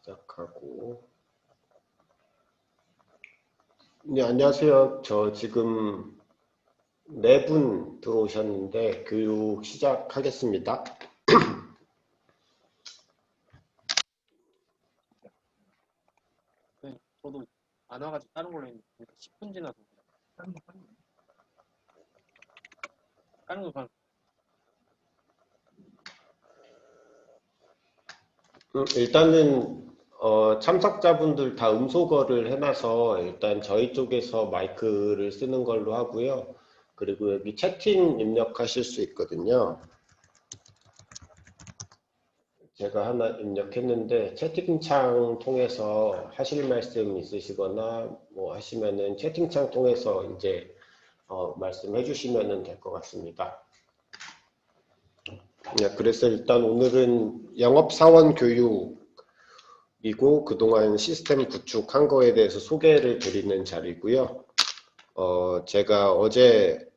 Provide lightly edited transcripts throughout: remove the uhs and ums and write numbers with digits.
시작하고. 네, 안녕하세요. 저 지금 4분 들어오셨는데 교육 시작하겠습니다. 네, 저도 안 와가지고 다른 걸로 했는데 10분 지나서 다른 거 봐. 일단은 참석자분들 다 음소거를 해놔서 일단 저희 쪽에서 마이크를 쓰는 걸로 하고요. 그리고 여기 채팅 입력하실 수 있거든요. 제가 하나 입력했는데 채팅창 통해서 하실 말씀 있으시거나 뭐 하시면은 채팅창 통해서 이제 말씀해 주시면 될 것 같습니다. 네, 그래서 일단 오늘은 영업사원 교육이고 그동안 시스템 구축한 거에 대해서 소개를 드리는 자리고요. 제가 어제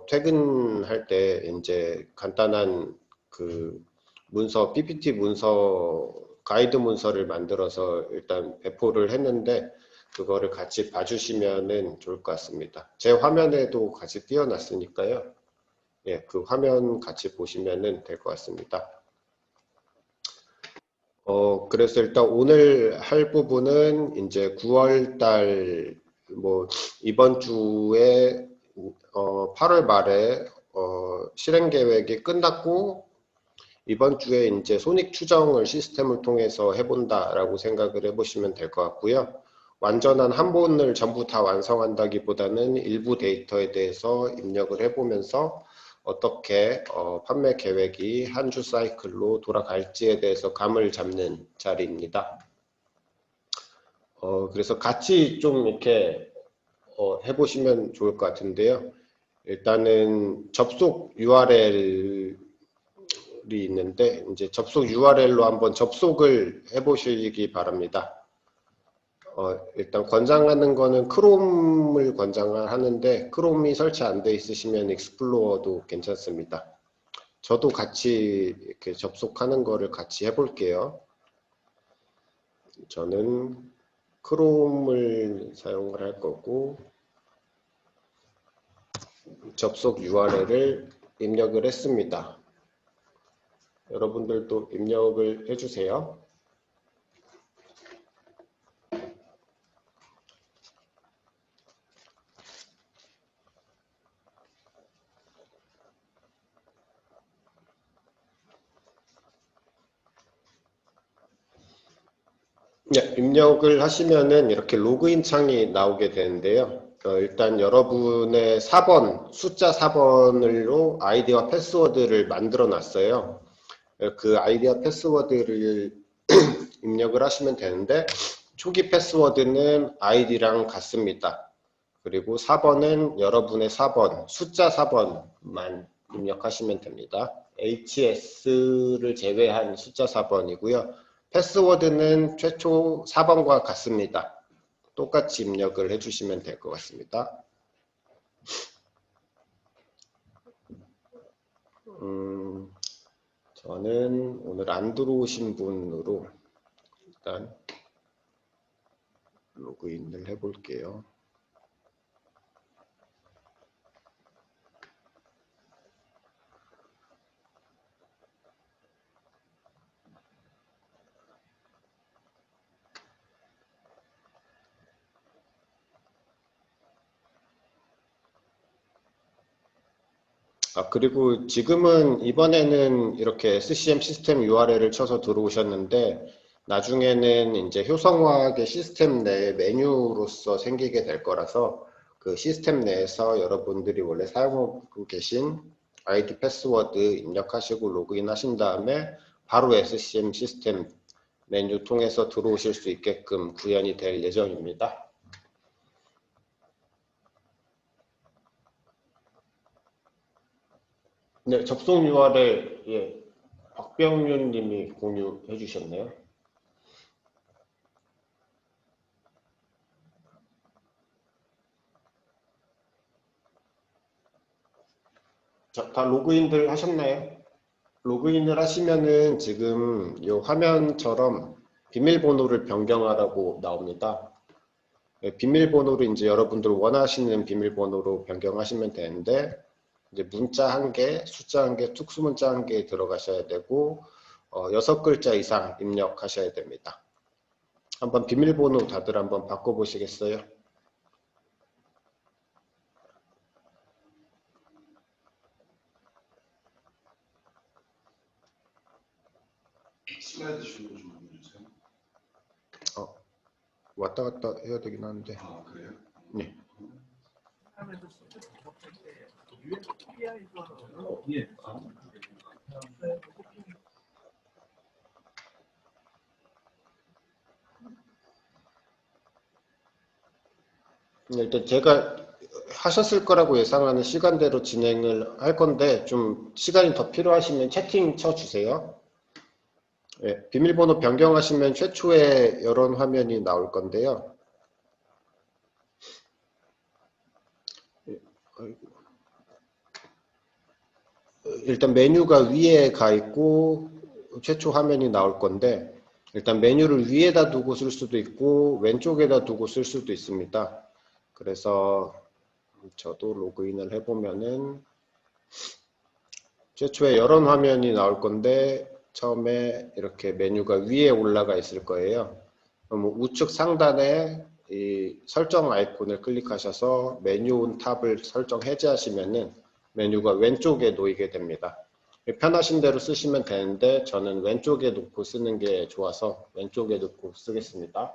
퇴근할 때 이제 간단한 그 문서, PPT 문서, 가이드 문서를 만들어서 일단 배포를 했는데 그거를 같이 봐주시면 좋을 것 같습니다. 제 화면에도 같이 띄워놨으니까요. 예, 그 화면 같이 보시면 될 것 같습니다. 그래서 일단 오늘 할 부분은 이제 9월 뭐 이번 주에 8월 말에 실행 계획이 끝났고 이번 주에 이제 손익 추정을 시스템을 통해서 해본다라고 생각을 해보시면 될 것 같고요. 완전한 한 본을 전부 다 완성한다기보다는 일부 데이터에 대해서 입력을 해보면서 어떻게 판매 계획이 한 주 사이클로 돌아갈지에 대해서 감을 잡는 자리입니다. 그래서 같이 좀 이렇게 해보시면 좋을 것 같은데요. 일단은 접속 URL이 있는데 이제 접속 URL로 한번 접속을 해보시기 바랍니다. 일단 권장하는 거는 크롬을 권장하는데 크롬이 설치 안 돼 있으시면 익스플로어도 괜찮습니다. 저도 같이 이렇게 접속하는 거를 같이 해볼게요. 저는 크롬을 사용을 할 거고 접속 URL을 입력을 했습니다. 여러분들도 입력을 해주세요. 네, 입력을 하시면은 이렇게 로그인 창이 나오게 되는데요. 일단 여러분의 4번, 숫자 4번으로 아이디와 패스워드를 만들어 놨어요. 그 아이디와 패스워드를 입력을 하시면 되는데 초기 패스워드는 아이디랑 같습니다. 그리고 4번은 여러분의 4번, 숫자 4번만 입력하시면 됩니다. HS를 제외한 숫자 4번이고요. 패스워드는 최초 4번과 같습니다. 똑같이 입력을 해주시면 될 것 같습니다. 저는 오늘 안 들어오신 분으로 일단 로그인을 해볼게요. 그리고 지금은 이번에는 이렇게 SCM 시스템 URL을 쳐서 들어오셨는데 나중에는 이제 효성화하게 시스템 내 메뉴로서 생기게 될 거라서 그 시스템 내에서 여러분들이 원래 사용하고 계신 아이디 패스워드 입력하시고 로그인 하신 다음에 바로 SCM 시스템 메뉴 통해서 들어오실 수 있게끔 구현이 될 예정입니다. 네, 접속 URL, 예, 박병윤 님이 공유해 주셨네요. 자, 다 로그인들 하셨나요? 로그인을 하시면은 지금 이 화면처럼 비밀번호를 변경하라고 나옵니다. 비밀번호를 이제 여러분들 원하시는 비밀번호로 변경하시면 되는데, 이제 문자 1개, 숫자 1개, 특수문자 1개 들어가셔야 되고, 6글자 이상 입력하셔야 됩니다. 한번 비밀번호 다들 한번 바꿔보시겠어요? 슬라이드 쇼로 좀 보여주세요. 왔다 갔다 해야 되긴 하는데. 아, 그래요? 네. 예. 일단 제가 하셨을 거라고 예상하는 시간대로 진행을 할 건데, 좀 시간이 더 필요하시면 채팅 쳐주세요. 네, 비밀번호 변경하시면 최초의 여론 화면이 나올 건데요. 일단 메뉴가 위에 가 있고 최초 화면이 나올 건데, 일단 메뉴를 위에다 두고 쓸 수도 있고 왼쪽에다 두고 쓸 수도 있습니다. 그래서 저도 로그인을 해보면은 최초의 여론 화면이 나올 건데, 처음에 이렇게 메뉴가 위에 올라가 있을 거예요. 그럼 우측 상단에 이 설정 아이콘을 클릭하셔서 메뉴 탑을 설정 해제하시면은 메뉴가 왼쪽에 놓이게 됩니다. 편하신 대로 쓰시면 되는데 저는 왼쪽에 놓고 쓰는 게 좋아서 왼쪽에 놓고 쓰겠습니다.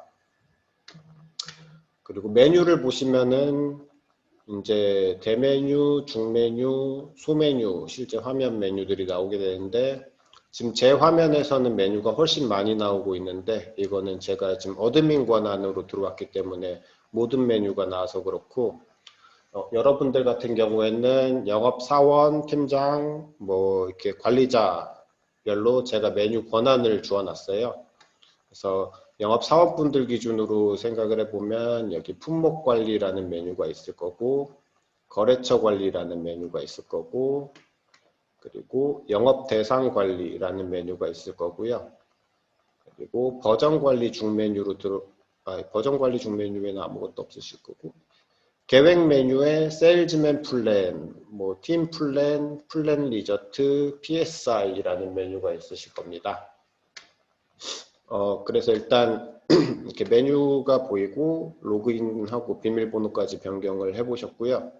그리고 메뉴를 보시면은 이제 대메뉴, 중메뉴, 소메뉴, 실제 화면 메뉴들이 나오게 되는데, 지금 제 화면에서는 메뉴가 훨씬 많이 나오고 있는데, 이거는 제가 지금 어드민 권한으로 들어왔기 때문에 모든 메뉴가 나와서 그렇고, 여러분들 같은 경우에는 영업사원, 팀장, 뭐 이렇게 관리자별로 제가 메뉴 권한을 주어놨어요. 그래서 영업사원분들 기준으로 생각을 해보면 여기 품목관리라는 메뉴가 있을 거고, 거래처 관리라는 메뉴가 있을 거고, 그리고 영업대상관리라는 메뉴가 있을 거고요. 그리고 버전관리 중메뉴로 버전관리 중메뉴에는 아무것도 없으실 거고, 계획 메뉴에 세일즈맨 플랜, 뭐 팀 플랜, 플랜 리저트, PSI라는 메뉴가 있으실 겁니다. 그래서 일단 이렇게 메뉴가 보이고 로그인하고 비밀번호까지 변경을 해보셨고요.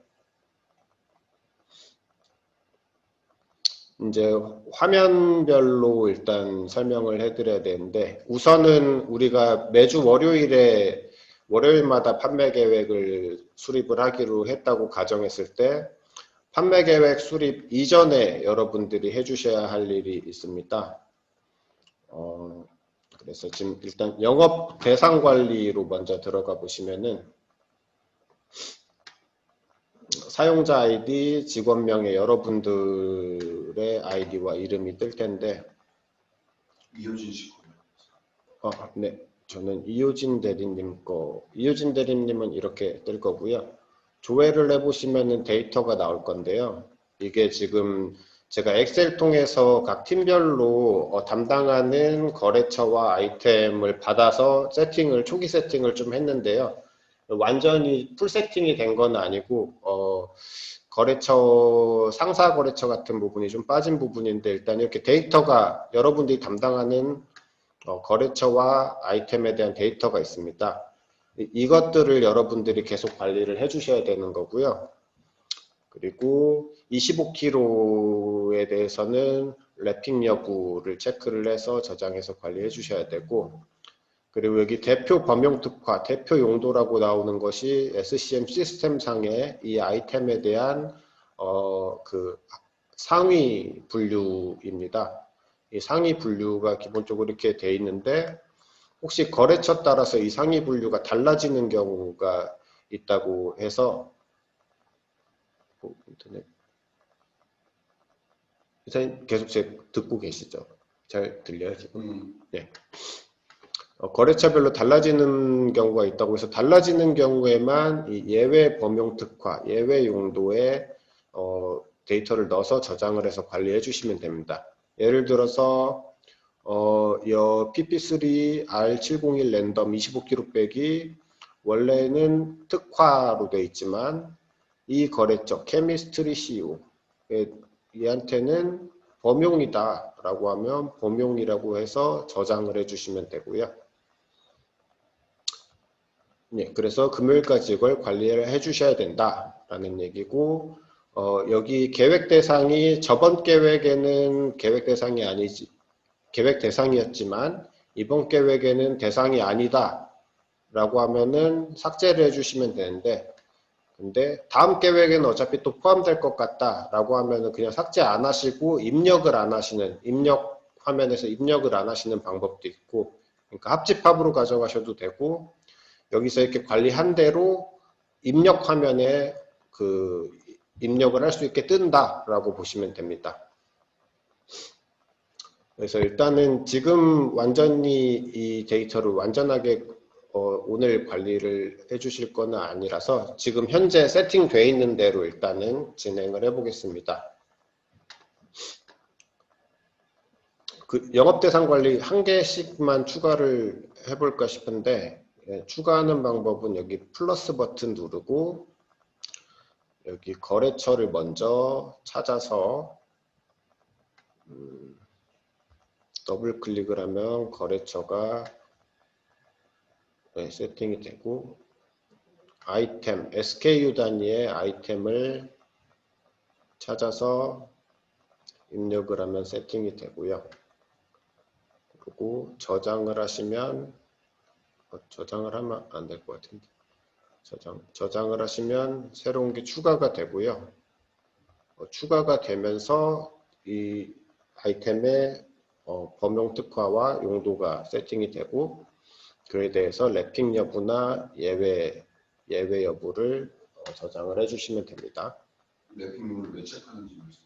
이제 화면별로 일단 설명을 해드려야 되는데, 우선은 우리가 매주 월요일마다 판매 계획을 수립을 하기로 했다고 가정했을 때, 판매 계획 수립 이전에 여러분들이 해주셔야 할 일이 있습니다. 그래서 지금 일단 영업 대상 관리로 먼저 들어가 보시면은 사용자 아이디, 직원명의 여러분들의 아이디와 이름이 뜰 텐데, 이효진 씨 거예요. 네, 저는 이효진 대리님은 이렇게 뜰 거고요. 조회를 해보시면은 데이터가 나올 건데요. 이게 지금 제가 엑셀 통해서 각 팀별로 담당하는 거래처와 아이템을 받아서 초기 세팅을 좀 했는데요. 완전히 풀 세팅이 된 건 아니고, 상사 거래처 같은 부분이 좀 빠진 부분인데, 일단 이렇게 데이터가 여러분들이 담당하는 거래처와 아이템에 대한 데이터가 있습니다. 이것들을 여러분들이 계속 관리를 해 주셔야 되는 거고요. 그리고 25kg에 대해서는 랩핑 여부를 체크를 해서 저장해서 관리해 주셔야 되고, 그리고 여기 대표 범용 특화, 대표 용도라고 나오는 것이 SCM 시스템 상의 이 아이템에 대한 그 상위 분류입니다. 이 상위 분류가 기본적으로 이렇게 돼 있는데, 혹시 거래처 따라서 이 상위 분류가 달라지는 경우가 있다고 해서, 인터넷 이사님 계속 듣고 계시죠? 잘 들려요 지금? 네. 거래처별로 달라지는 경우가 있다고 해서, 달라지는 경우에만 이 예외 범용 특화, 예외 용도의 데이터를 넣어서 저장을 해서 관리해 주시면 됩니다. 예를 들어서 여 PP3 R701 랜덤 25kg 원래는 특화로 되어 있지만 이 거래처 케미스트리 CO 얘한테는 범용이다 라고 하면 범용이라고 해서 저장을 해주시면 되고요. 네, 그래서 금요일까지 이걸 관리를 해주셔야 된다라는 얘기고, 여기 계획 대상이 저번 계획에는 계획 대상이 아니지, 계획 대상이었지만 이번 계획에는 대상이 아니다라고 하면은 삭제를 해주시면 되는데, 근데 다음 계획에는 어차피 또 포함될 것 같다라고 하면은 그냥 삭제 안 하시고 입력을 안 하시는, 입력 화면에서 입력을 안 하시는 방법도 있고, 그러니까 합집합으로 가져가셔도 되고. 여기서 이렇게 관리한 대로 입력 화면에 그 입력을 할 수 있게 뜬다라고 보시면 됩니다. 그래서 일단은 지금 완전히 이 데이터를 완전하게 오늘 관리를 해 주실 거는 아니라서 지금 현재 세팅되어 있는 대로 일단은 진행을 해 보겠습니다. 그 영업 대상 관리 한 개씩만 추가를 해 볼까 싶은데, 추가하는 방법은 여기 플러스 버튼 누르고 여기 거래처를 먼저 찾아서 더블 클릭을 하면 거래처가 세팅이 되고, 아이템 SKU 단위의 아이템을 찾아서 입력을 하면 세팅이 되고요. 그리고 저장을 하시면 저장을 하면 안 될 것 같은데, 저장을 하시면 새로운 게 추가가 되고요. 추가가 되면서 이 아이템의 범용 특화와 용도가 세팅이 되고, 그에 대해서 랩핑 여부나 예외 여부를 저장을 해주시면 됩니다. 랩핑을 왜 체크하는지 말씀.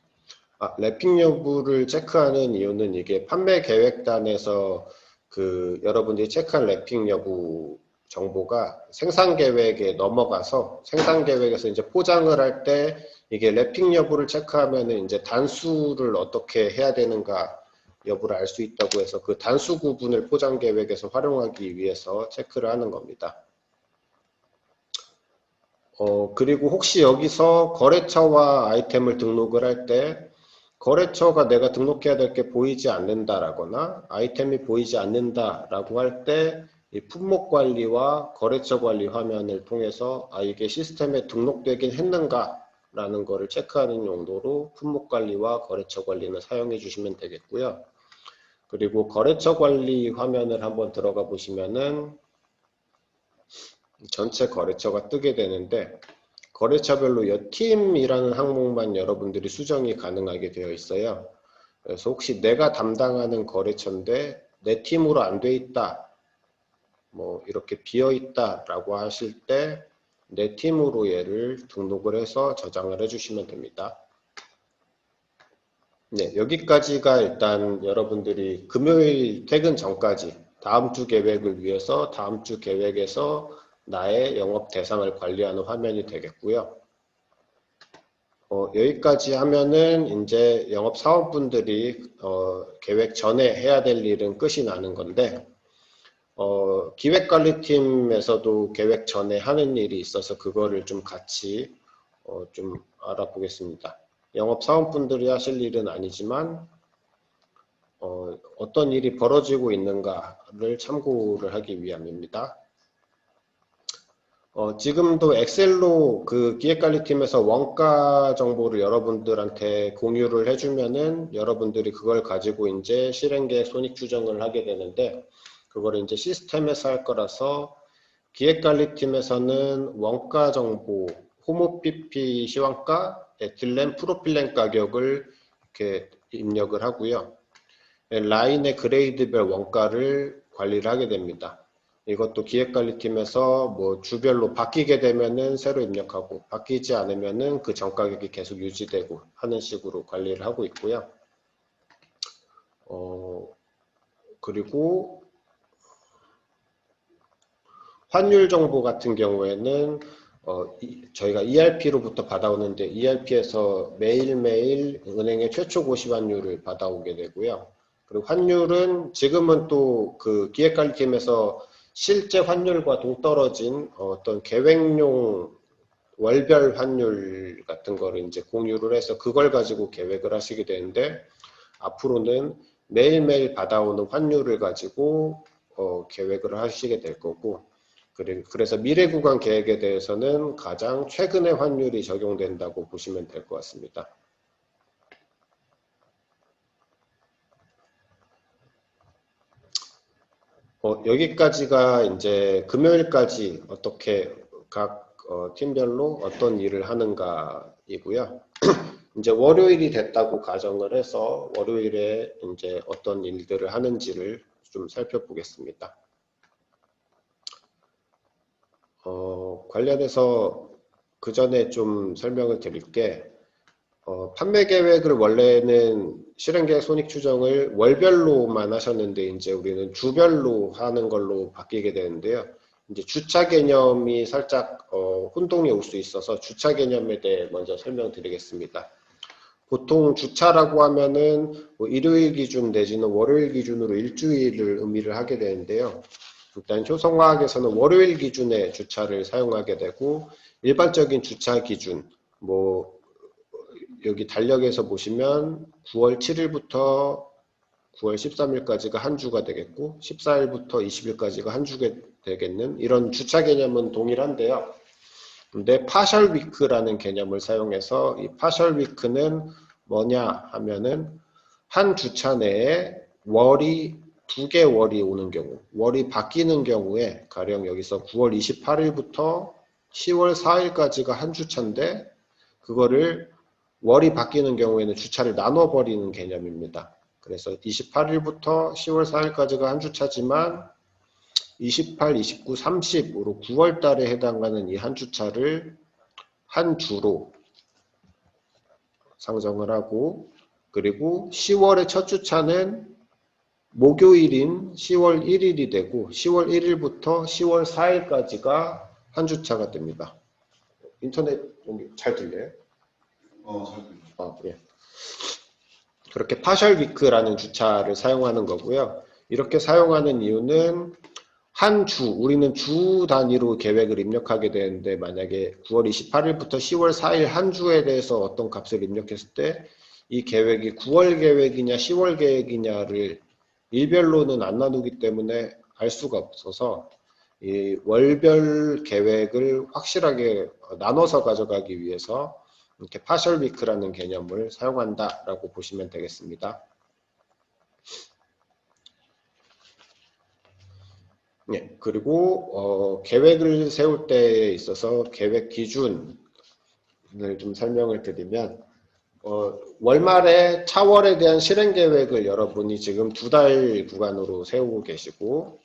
랩핑 여부를 체크하는 이유는 이게 판매 계획단에서 그 여러분들이 체크한 랩핑 여부 정보가 생산 계획에 넘어가서 생산 계획에서 이제 포장을 할 때 이게 랩핑 여부를 체크하면은 이제 단수를 어떻게 해야 되는가 여부를 알 수 있다고 해서 그 단수 구분을 포장 계획에서 활용하기 위해서 체크를 하는 겁니다. 그리고 혹시 여기서 거래처와 아이템을 등록을 할 때 거래처가 내가 등록해야 될 게 보이지 않는다라거나 아이템이 보이지 않는다라고 할 때 이 품목 관리와 거래처 관리 화면을 통해서 이게 시스템에 등록되긴 했는가라는 거를 체크하는 용도로 품목 관리와 거래처 관리는 사용해 주시면 되겠고요. 그리고 거래처 관리 화면을 한번 들어가 보시면은 전체 거래처가 뜨게 되는데, 거래처별로 여 팀이라는 항목만 여러분들이 수정이 가능하게 되어 있어요. 그래서 혹시 내가 담당하는 거래처인데 내 팀으로 안 돼 있다, 뭐 이렇게 비어 있다 라고 하실 때 내 팀으로 얘를 등록을 해서 저장을 해주시면 됩니다. 네, 여기까지가 일단 여러분들이 금요일 퇴근 전까지 다음 주 계획을 위해서 다음 주 계획에서 나의 영업 대상을 관리하는 화면이 되겠고요. 여기까지 하면은 이제 영업 사원분들이 계획 전에 해야 될 일은 끝이 나는 건데, 기획관리팀에서도 계획 전에 하는 일이 있어서 그거를 좀 같이 좀 알아보겠습니다. 영업 사원분들이 하실 일은 아니지만 어떤 일이 벌어지고 있는가를 참고를 하기 위함입니다. 지금도 엑셀로 그 기획관리팀에서 원가 정보를 여러분들한테 공유를 해주면은 여러분들이 그걸 가지고 이제 실행계획 손익 추정을 하게 되는데, 그거를 이제 시스템에서 할 거라서 기획관리팀에서는 원가 정보, 홈오피피 시황가, 에틸렌, 프로필렌 가격을 이렇게 입력을 하고요. 라인의 그레이드별 원가를 관리를 하게 됩니다. 이것도 기획관리팀에서 뭐 주별로 바뀌게 되면은 새로 입력하고 바뀌지 않으면은 그 전 가격이 계속 유지되고 하는 식으로 관리를 하고 있고요. 그리고 환율 정보 같은 경우에는 저희가 ERP로부터 받아오는데 ERP에서 매일매일 은행의 최초 고시 환율을 받아오게 되고요. 그리고 환율은 지금은 또 그 기획관리팀에서 실제 환율과 동떨어진 어떤 계획용 월별 환율 같은 거를 이제 공유를 해서 그걸 가지고 계획을 하시게 되는데, 앞으로는 매일매일 받아오는 환율을 가지고 계획을 하시게 될 거고, 그래서 미래 구간 계획에 대해서는 가장 최근의 환율이 적용된다고 보시면 될 것 같습니다. 여기까지가 이제 금요일까지 어떻게 각 팀별로 어떤 일을 하는가이고요. 이제 월요일이 됐다고 가정을 해서 월요일에 이제 어떤 일들을 하는지를 좀 살펴보겠습니다. 관련해서 그 전에 좀 설명을 드릴게, 판매 계획을 원래는 실행계획 손익 추정을 월별로만 하셨는데 이제 우리는 주별로 하는 걸로 바뀌게 되는데요. 이제 주차 개념이 살짝 혼동이 올 수 있어서 주차 개념에 대해 먼저 설명드리겠습니다. 보통 주차라고 하면은 뭐 일요일 기준 내지는 월요일 기준으로 일주일을 의미를 하게 되는데요. 일단 효성화학에서는 월요일 기준의 주차를 사용하게 되고, 일반적인 주차 기준, 뭐 여기 달력에서 보시면 9월 7일부터 9월 13일까지가 한 주가 되겠고, 14일부터 20일까지가 한 주가 되겠는 이런 주차 개념은 동일한데요. 근데 파셜 위크라는 개념을 사용해서, 이 파셜 위크는 뭐냐 하면은 한 주차 내에 월이 2개 월이 오는 경우, 월이 바뀌는 경우에, 가령 여기서 9월 28일부터 10월 4일까지가 한 주차인데 그거를 월이 바뀌는 경우에는 주차를 나눠버리는 개념입니다. 그래서 28일부터 10월 4일까지가 한 주차지만 28, 29, 30으로 9월 달에 해당하는 이 한 주차를 한 주로 상정을 하고, 그리고 10월의 첫 주차는 목요일인 10월 1일이 되고 10월 1일부터 10월 4일까지가 한 주차가 됩니다. 인터넷 잘 들려요? 잘 들려. 예. 그렇게 파셜 위크라는 주차를 사용하는 거고요. 이렇게 사용하는 이유는 한 주, 우리는 주 단위로 계획을 입력하게 되는데, 만약에 9월 28일부터 10월 4일 한 주에 대해서 어떤 값을 입력했을 때 이 계획이 9월 계획이냐 10월 계획이냐를 일별로는 안 나누기 때문에 알 수가 없어서, 이 월별 계획을 확실하게 나눠서 가져가기 위해서 이렇게 파셜 위크라는 개념을 사용한다라고 보시면 되겠습니다. 네, 그리고 계획을 세울 때에 있어서 계획 기준을 좀 설명을 드리면, 월말에 차월에 대한 실행 계획을 여러분이 지금 2달 구간으로 세우고 계시고,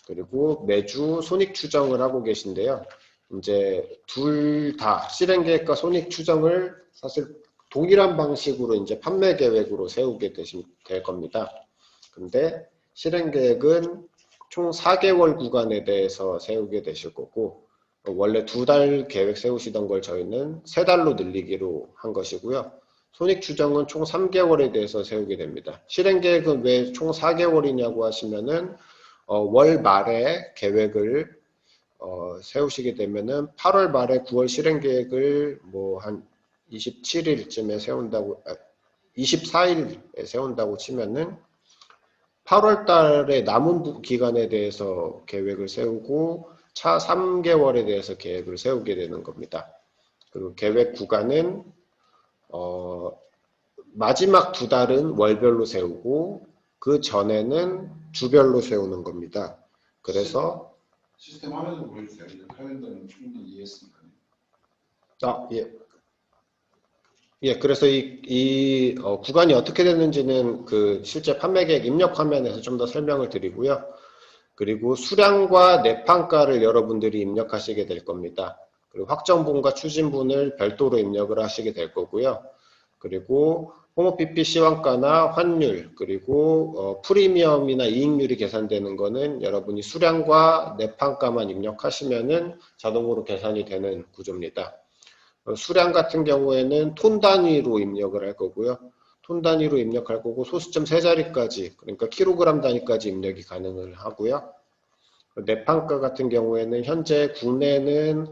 그리고 매주 손익 추정을 하고 계신데요. 이제 둘 다 실행 계획과 손익 추정을 사실 동일한 방식으로 이제 판매 계획으로 세우게 될 겁니다. 근데 실행 계획은 총 4개월 구간에 대해서 세우게 되실 거고, 원래 2달 계획 세우시던 걸 저희는 3달로 늘리기로 한 것이고요. 손익 추정은 총 3개월에 대해서 세우게 됩니다. 실행 계획은 왜 총 4개월이냐고 하시면은 월 말에 계획을 세우시게 되면은 8월 말에 9월 실행 계획을 뭐 한 27일쯤에 세운다고, 24일에 세운다고 치면은 8월 달에 남은 기간에 대해서 계획을 세우고 차 3개월에 대해서 계획을 세우게 되는 겁니다. 그리고 계획 구간은 마지막 2달은 월별로 세우고 그 전에는 주별로 세우는 겁니다. 그래서 시스템 화면으로 보여주세요. 이 칼렌더는 충분히 이해했으니까. 예, 그래서 이 구간이 어떻게 되는지는 그 실제 판매 계획 입력 화면에서 좀 더 설명을 드리고요. 그리고 수량과 내판가를 여러분들이 입력하시게 될 겁니다. 그리고 확정분과 추진분을 별도로 입력을 하시게 될 거고요. 그리고 홈오피피 시황가나 환율, 그리고 프리미엄이나 이익률이 계산되는 거는 여러분이 수량과 내판가만 입력하시면은 자동으로 계산이 되는 구조입니다. 수량 같은 경우에는 톤 단위로 입력을 할 거고요. 톤 단위로 입력할 거고 소수점 세 자리까지 그러니까 킬로그램 단위까지 입력이 가능을 하고요. 내판가 같은 경우에는 현재 국내는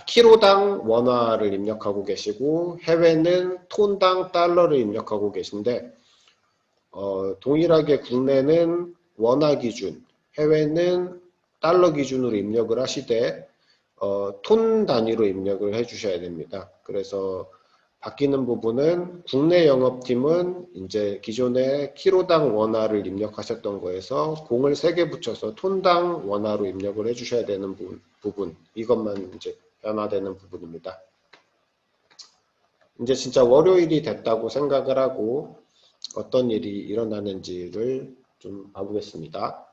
키로당 원화를 입력하고 계시고 해외는 톤당 달러를 입력하고 계신데 동일하게 국내는 원화 기준, 해외는 달러 기준으로 입력을 하시되 톤 단위로 입력을 해 주셔야 됩니다. 그래서 바뀌는 부분은 국내 영업팀은 이제 기존에 키로당 원화를 입력하셨던 거에서 공을 3개 붙여서 톤당 원화로 입력을 해 주셔야 되는 부분 이것만 이제 변화되는 부분입니다. 이제 진짜 월요일이 됐다고 생각을 하고 어떤 일이 일어나는지를 좀 봐보겠습니다.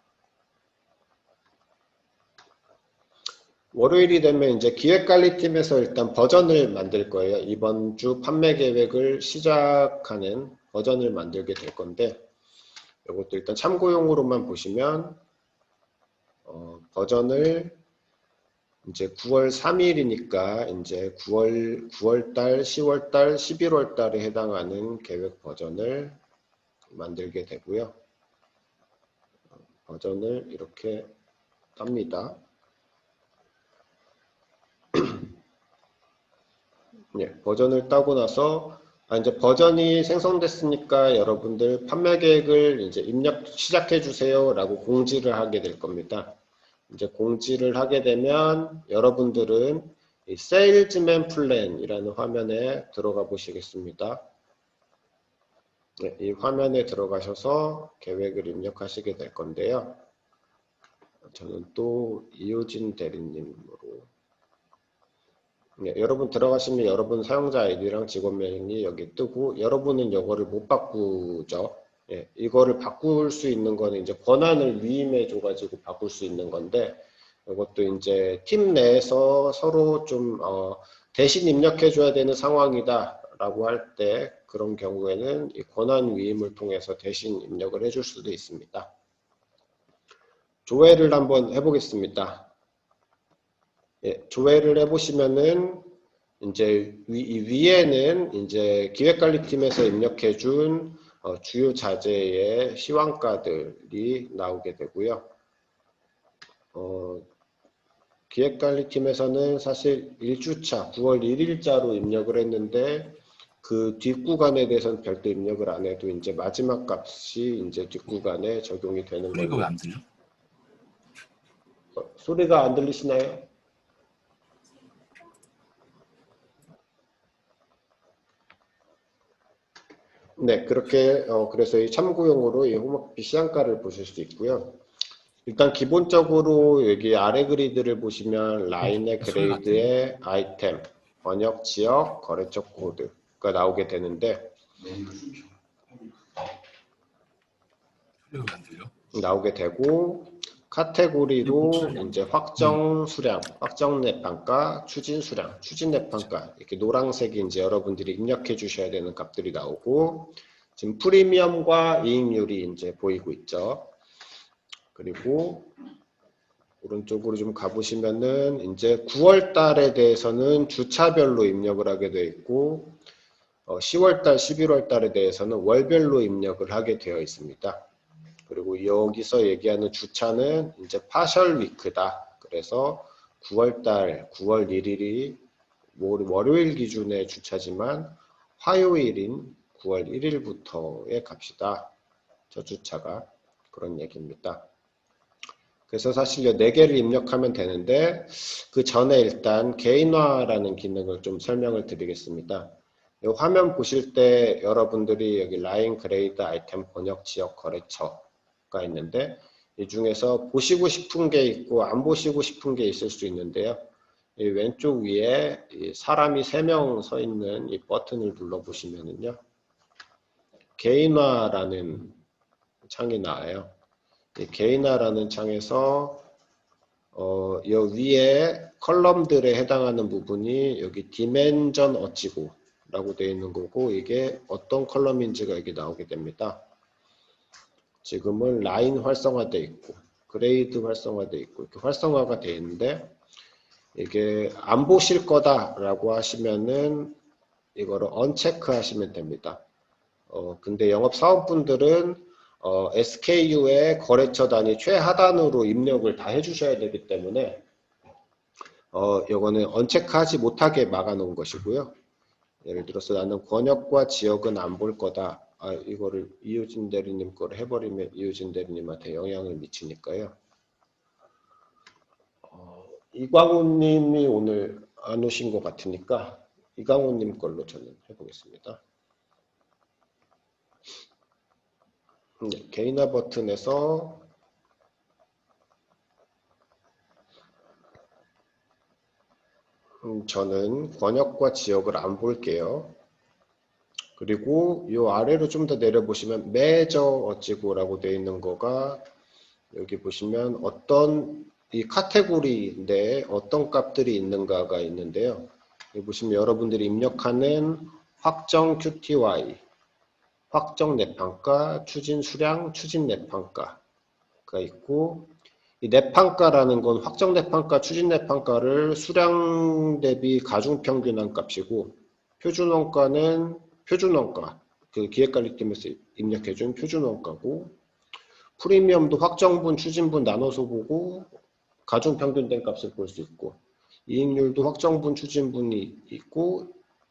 월요일이 되면 이제 기획관리팀에서 일단 버전을 만들 거예요. 이번 주 판매 계획을 시작하는 버전을 만들게 될 건데 이것도 일단 참고용으로만 보시면 버전을 이제 9월 3일이니까 이제 9월달, 10월달, 11월달에 해당하는 계획 버전을 만들게 되고요. 버전을 이렇게 땁니다. 네, 버전을 따고 나서 이제 버전이 생성됐으니까 여러분들 판매 계획을 이제 입력 시작해 주세요 라고 공지를 하게 될 겁니다. 이제 공지를 하게 되면 여러분들은 이 세일즈맨 플랜이라는 화면에 들어가 보시겠습니다. 네, 이 화면에 들어가셔서 계획을 입력하시게 될 건데요. 저는 또 이효진 대리님으로 네, 여러분 들어가시면 여러분 사용자 아이디랑 직원명이 여기 뜨고 여러분은 이거를 못 바꾸죠. 예, 이거를 바꿀 수 있는 거는 이제 권한을 위임해 줘가지고 바꿀 수 있는 건데 이것도 이제 팀 내에서 서로 좀 대신 입력해 줘야 되는 상황이다 라고 할 때 그런 경우에는 이 권한 위임을 통해서 대신 입력을 해줄 수도 있습니다. 조회를 한번 해보겠습니다. 예, 조회를 해보시면은 이제 위에는 이제 기획관리팀에서 입력해준 주요 자재의 시황가들이 나오게 되고요. 기획관리팀에서는 사실 1주차 9월 1일자로 입력을 했는데 그 뒷구간에 대해서는 별도 입력을 안 해도 이제 마지막 값이 이제 뒷구간에 적용이 되는 거예요. 소리가 왜 안 들려? 소리가 안 들리시나요? 네, 그렇게 그래서 이 참고용으로 이 홈워크 시향가를 보실 수 있고요. 일단 기본적으로 여기 아래 그리드를 보시면 라인의 그레이드의 아이템, 번역 지역, 거래처 코드가 나오게 되는데 소리가 왜 안 들려? 나오게 되고 카테고리로 이제 확정 수량, 확정 내판가, 추진 수량, 추진 내판가 이렇게 노란색이 이제 여러분들이 입력해 주셔야 되는 값들이 나오고 지금 프리미엄과 이익률이 이제 보이고 있죠. 그리고 오른쪽으로 좀 가보시면은 이제 9월 달에 대해서는 주차별로 입력을 하게 되어 있고 10월 달, 11월 달에 대해서는 월별로 입력을 하게 되어 있습니다. 그리고 여기서 얘기하는 주차는 이제 파셜 위크다. 그래서 9월 달, 9월 1일이 월요일 기준의 주차지만 화요일인 9월 1일부터의 값이다. 저 주차가 그런 얘기입니다. 그래서 사실 4개를 입력하면 되는데 그 전에 일단 개인화라는 기능을 좀 설명을 드리겠습니다. 이 화면 보실 때 여러분들이 여기 라인 그레이드 아이템 번역 지역 거래처가 있는데 이 중에서 보시고 싶은 게 있고 안 보시고 싶은 게 있을 수 있는데요. 이 왼쪽 위에 이 사람이 3명 서 있는 이 버튼을 눌러 보시면은요. 개인화라는 창이 나와요. 이 개인화라는 창에서 이 위에 컬럼들에 해당하는 부분이 여기 디멘전 어찌고 라고 되어 있는 거고 이게 어떤 컬럼인지가 여기 나오게 됩니다. 지금은 라인 활성화되어 있고 그레이드 활성화되어 있고 이렇게 활성화가 되어 있는데 이게 안 보실 거다 라고 하시면은 이거를 언체크 하시면 됩니다. 근데 영업사원분들은 SKU의 거래처 단위 최하단으로 입력을 다 해주셔야 되기 때문에 요거는 언체크하지 못하게 막아놓은 것이고요. 예를 들어서 나는 권역과 지역은 안 볼 거다. 이거를 이효진 대리님 거를 해버리면 이효진 대리님한테 영향을 미치니까요. 이광훈님이 오늘 안 오신 것 같으니까 이광훈님 걸로 저는 해보겠습니다. 네, 개인화 버튼에서 저는 권역과 지역을 안 볼게요. 그리고 이 아래로 좀 더 내려보시면 매저 어찌고라고 되어 있는 거가 여기 보시면 어떤 이 카테고리인데 어떤 값들이 있는가가 있는데요. 여기 보시면 여러분들이 입력하는 확정 QTY, 확정 내판가, 추진 수량, 추진 내판가가 있고, 이 내판가라는 건 확정 내판가, 추진 내판가를 수량 대비 가중평균한 값이고, 표준원가는 표준원가, 그 기획관리팀에서 입력해준 표준원가고, 프리미엄도 확정분, 추진분 나눠서 보고 가중평균된 값을 볼 수 있고, 이익률도 확정분, 추진분이 있고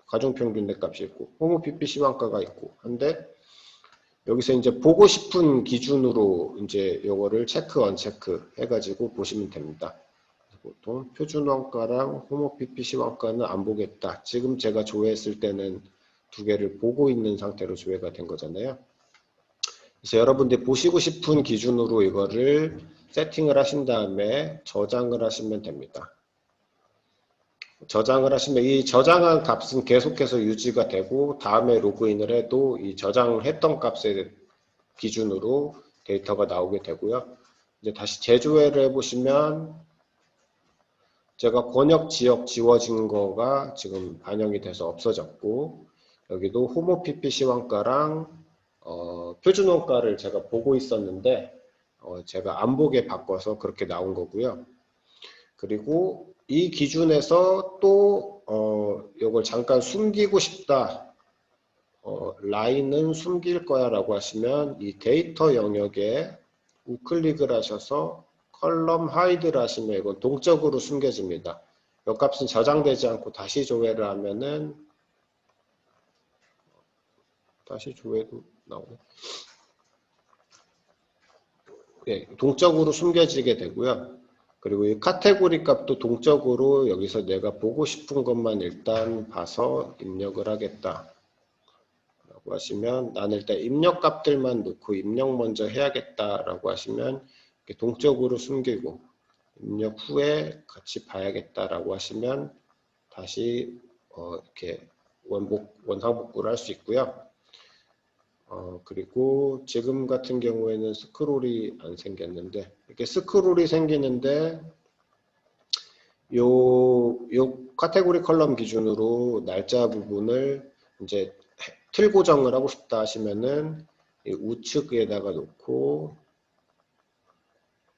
가중평균된 값이 있고, 호모 PPC 원가가 있고 한데, 여기서 이제 보고 싶은 기준으로 이제 요거를 체크, 언체크 해가지고 보시면 됩니다. 보통 표준원가랑 호모 PPC 원가는 안 보겠다. 지금 제가 조회했을 때는 두 개를 보고 있는 상태로 조회가 된 거잖아요. 그래서 여러분들이 보시고 싶은 기준으로 이거를 세팅을 하신 다음에 저장을 하시면 됩니다. 저장을 하시면 이 저장한 값은 계속해서 유지가 되고 다음에 로그인을 해도 이 저장했던 값의 기준으로 데이터가 나오게 되고요. 이제 다시 재조회를 해보시면 제가 권역 지역 지워진 거가 지금 반영이 돼서 없어졌고, 여기도 호모 PPC 원가랑 표준 원가를 제가 보고 있었는데 제가 안 보게 바꿔서 그렇게 나온 거고요. 그리고 이 기준에서 또 이걸 잠깐 숨기고 싶다. 라인은 숨길 거야 라고 하시면 이 데이터 영역에 우클릭을 하셔서 컬럼 하이드를 하시면 이건 동적으로 숨겨집니다. 이 값은 저장되지 않고 다시 조회를 하면은 다시 조회도 나오네. 네, 동적으로 숨겨지게 되고요. 그리고 이 카테고리 값도 동적으로 여기서 내가 보고 싶은 것만 일단 봐서 입력을 하겠다 라고 하시면, 나는 일단 입력 값들만 놓고 입력 먼저 해야겠다 라고 하시면 이렇게 동적으로 숨기고, 입력 후에 같이 봐야겠다 라고 하시면 다시 이렇게 원상복구를 할 수 있고요. 그리고 지금 같은 경우에는 스크롤이 안 생겼는데, 이렇게 스크롤이 생기는데 요 카테고리 컬럼 기준으로 날짜 부분을 이제 틀 고정을 하고 싶다 하시면은 이 우측에다가 놓고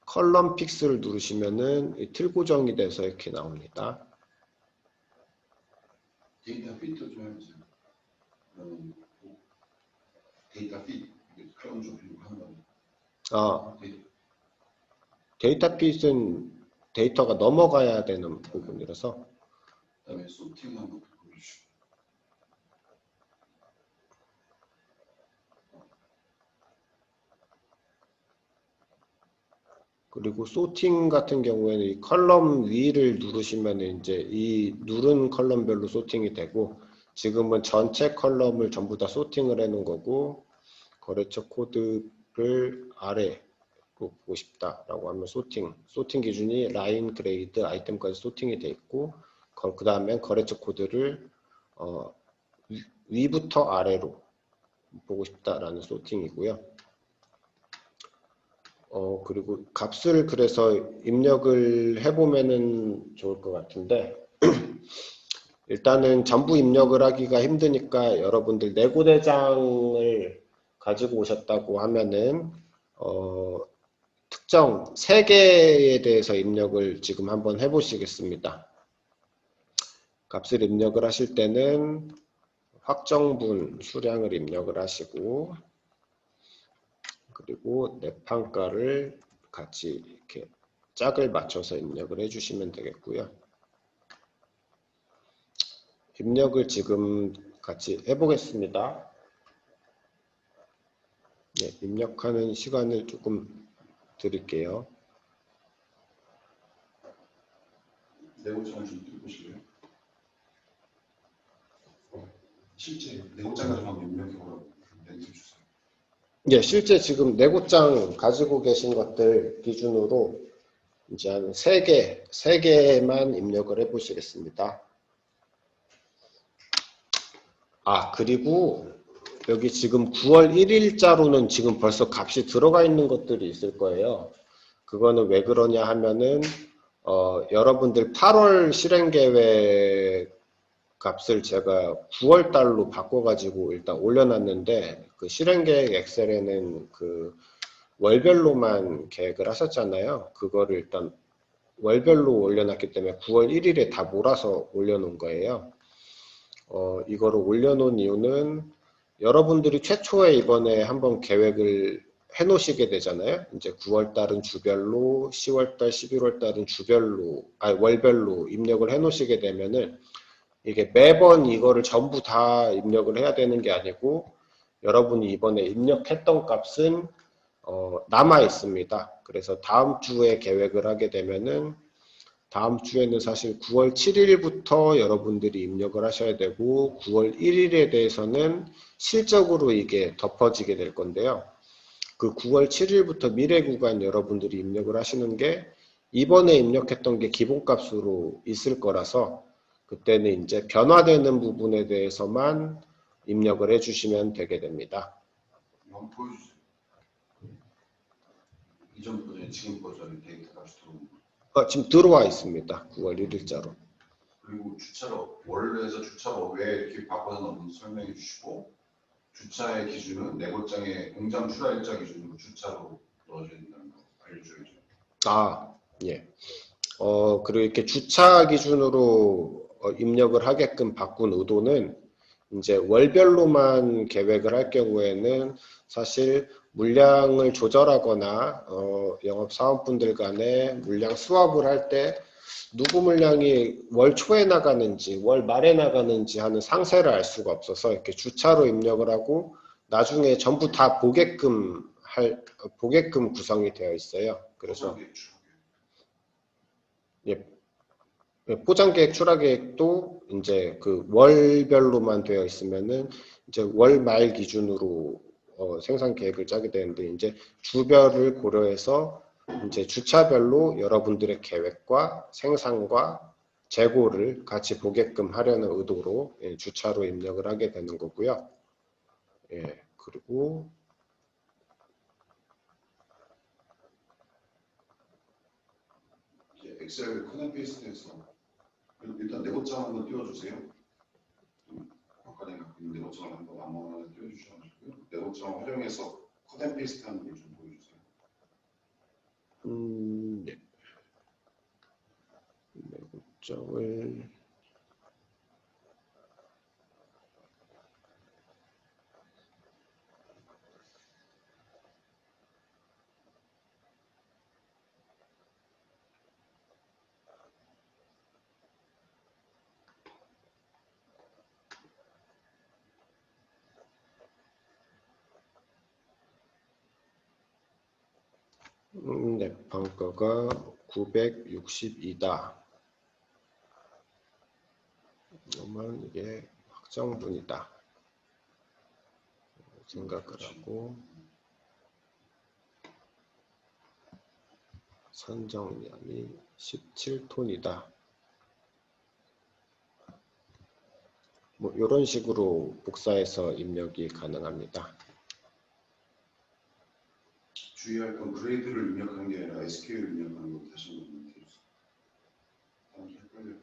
컬럼 픽스를 누르시면은 이 틀 고정이 돼서 이렇게 나옵니다. 데이터 피터 좀 해보세요. 데이터 핏, 그런 좀 한번. 데이터 핏은 데이터가 넘어가야 되는 부분이라서. 그다음에 소팅 한번 보여주시고. 그리고 소팅 같은 경우에는 이 컬럼 위를 누르시면 이제 이 누른 컬럼별로 소팅이 되고, 지금은 전체 컬럼을 전부 다 소팅을 해 놓은 거고, 거래처 코드를 아래로 보고 싶다라고 하면 소팅 기준이 라인, 그레이드, 아이템까지 소팅이 돼 있고, 그 다음에 거래처 코드를 위부터 아래로 보고 싶다라는 소팅이고요. 그리고 값을 그래서 입력을 해보면은 좋을 것 같은데, 일단은 전부 입력을 하기가 힘드니까 여러분들 내고대장을 가지고 오셨다고 하면은 특정 3개에 대해서 입력을 지금 한번 해보시겠습니다. 값을 입력을 하실 때는 확정분 수량을 입력을 하시고 그리고 내판가를 같이 이렇게 짝을 맞춰서 입력을 해주시면 되겠고요. 입력을 지금 같이 해보겠습니다. 네, 입력하는 시간을 조금 드릴게요. 내고장을 좀 띄워보실래요? 실제 내고장을 좀 한번 입력해보라고 멘트 주세요. 예, 실제 지금 내고장 가지고 계신 것들 기준으로 이제 한 3개만 입력을 해 보시겠습니다. 아, 그리고 여기 지금 9월 1일자로는 지금 벌써 값이 들어가 있는 것들이 있을 거예요. 그거는 왜 그러냐 하면은, 여러분들 8월 실행계획 값을 제가 9월 달로 바꿔가지고 일단 올려놨는데, 그 실행계획 엑셀에는 그 월별로만 계획을 하셨잖아요. 그거를 일단 월별로 올려놨기 때문에 9월 1일에 다 몰아서 올려놓은 거예요. 이거를 올려놓은 이유는 여러분들이 최초에 이번에 한번 계획을 해놓으시게 되잖아요. 이제 9월 달은 주별로, 10월 달, 11월 달은 주별로, 월별로 입력을 해놓으시게 되면은 이게 매번 이거를 전부 다 입력을 해야 되는 게 아니고 여러분이 이번에 입력했던 값은 남아 있습니다. 그래서 다음 주에 계획을 하게 되면은 다음 주에는 사실 9월 7일부터 여러분들이 입력을 하셔야 되고 9월 1일에 대해서는 실적으로 이게 덮어지게 될 건데요. 그 9월 7일부터 미래 구간 여러분들이 입력을 하시는 게 이번에 입력했던 게 기본값으로 있을 거라서 그때는 이제 변화되는 부분에 대해서만 입력을 해주시면 되게 됩니다. 한번 보여주세요. 이전 버전이 지금 버전의 데이터 값이 들어오는 거. 지금 들어와 있습니다. 9월 1일자로. 그리고 주차로 원래에서 주차로 왜 이렇게 바꿔서 넣는지 설명해 주시고 주차의 기준은 내고장의 공장 출하 일자 기준으로 주차로 넣어줘야 된다는 거 알려줘야죠. 아, 예. 그리고 이렇게 주차 기준으로 입력을 하게끔 바꾼 의도는 이제 월별로만 계획을 할 경우에는 사실 물량을 조절하거나 영업사원분들 간에 물량 수합을 할 때 누구 물량이 월 초에 나가는지 월 말에 나가는지 하는 상세를 알 수가 없어서 이렇게 주차로 입력을 하고 나중에 전부 다 보게끔 구성이 되어 있어요. 그래서 예, 포장계획, 출하계획도 이제 그 월별로만 되어 있으면은 이제 월 말 기준으로 생산 계획을 짜게 되는데 이제 주별을 고려해서 이제 주차별로 여러분들의 계획과 생산과 재고를 같이 보게끔 하려는 의도로 주차로 입력을 하게 되는 거고요. 예, 그리고 엑셀 커넥 페이스트에서 일단 내고장 한번 띄워주세요. 아까 내가 내고장을 한번 아무거나 띄워주셔가지고 내고장을 활용해서 커넥 페이스트 하는 걸 좀 보여주세요. 네. 내고장을 네, 방가가 962다. 그러면 이게 확정분이다. 생각을 하고 선정량이 17톤이다. 뭐 이런 식으로 복사해서 입력이 가능합니다. 주의할 건 그레이드를 입력하는 게 아니라 SK를 입력하는 거 다시 한번 헷갈려요.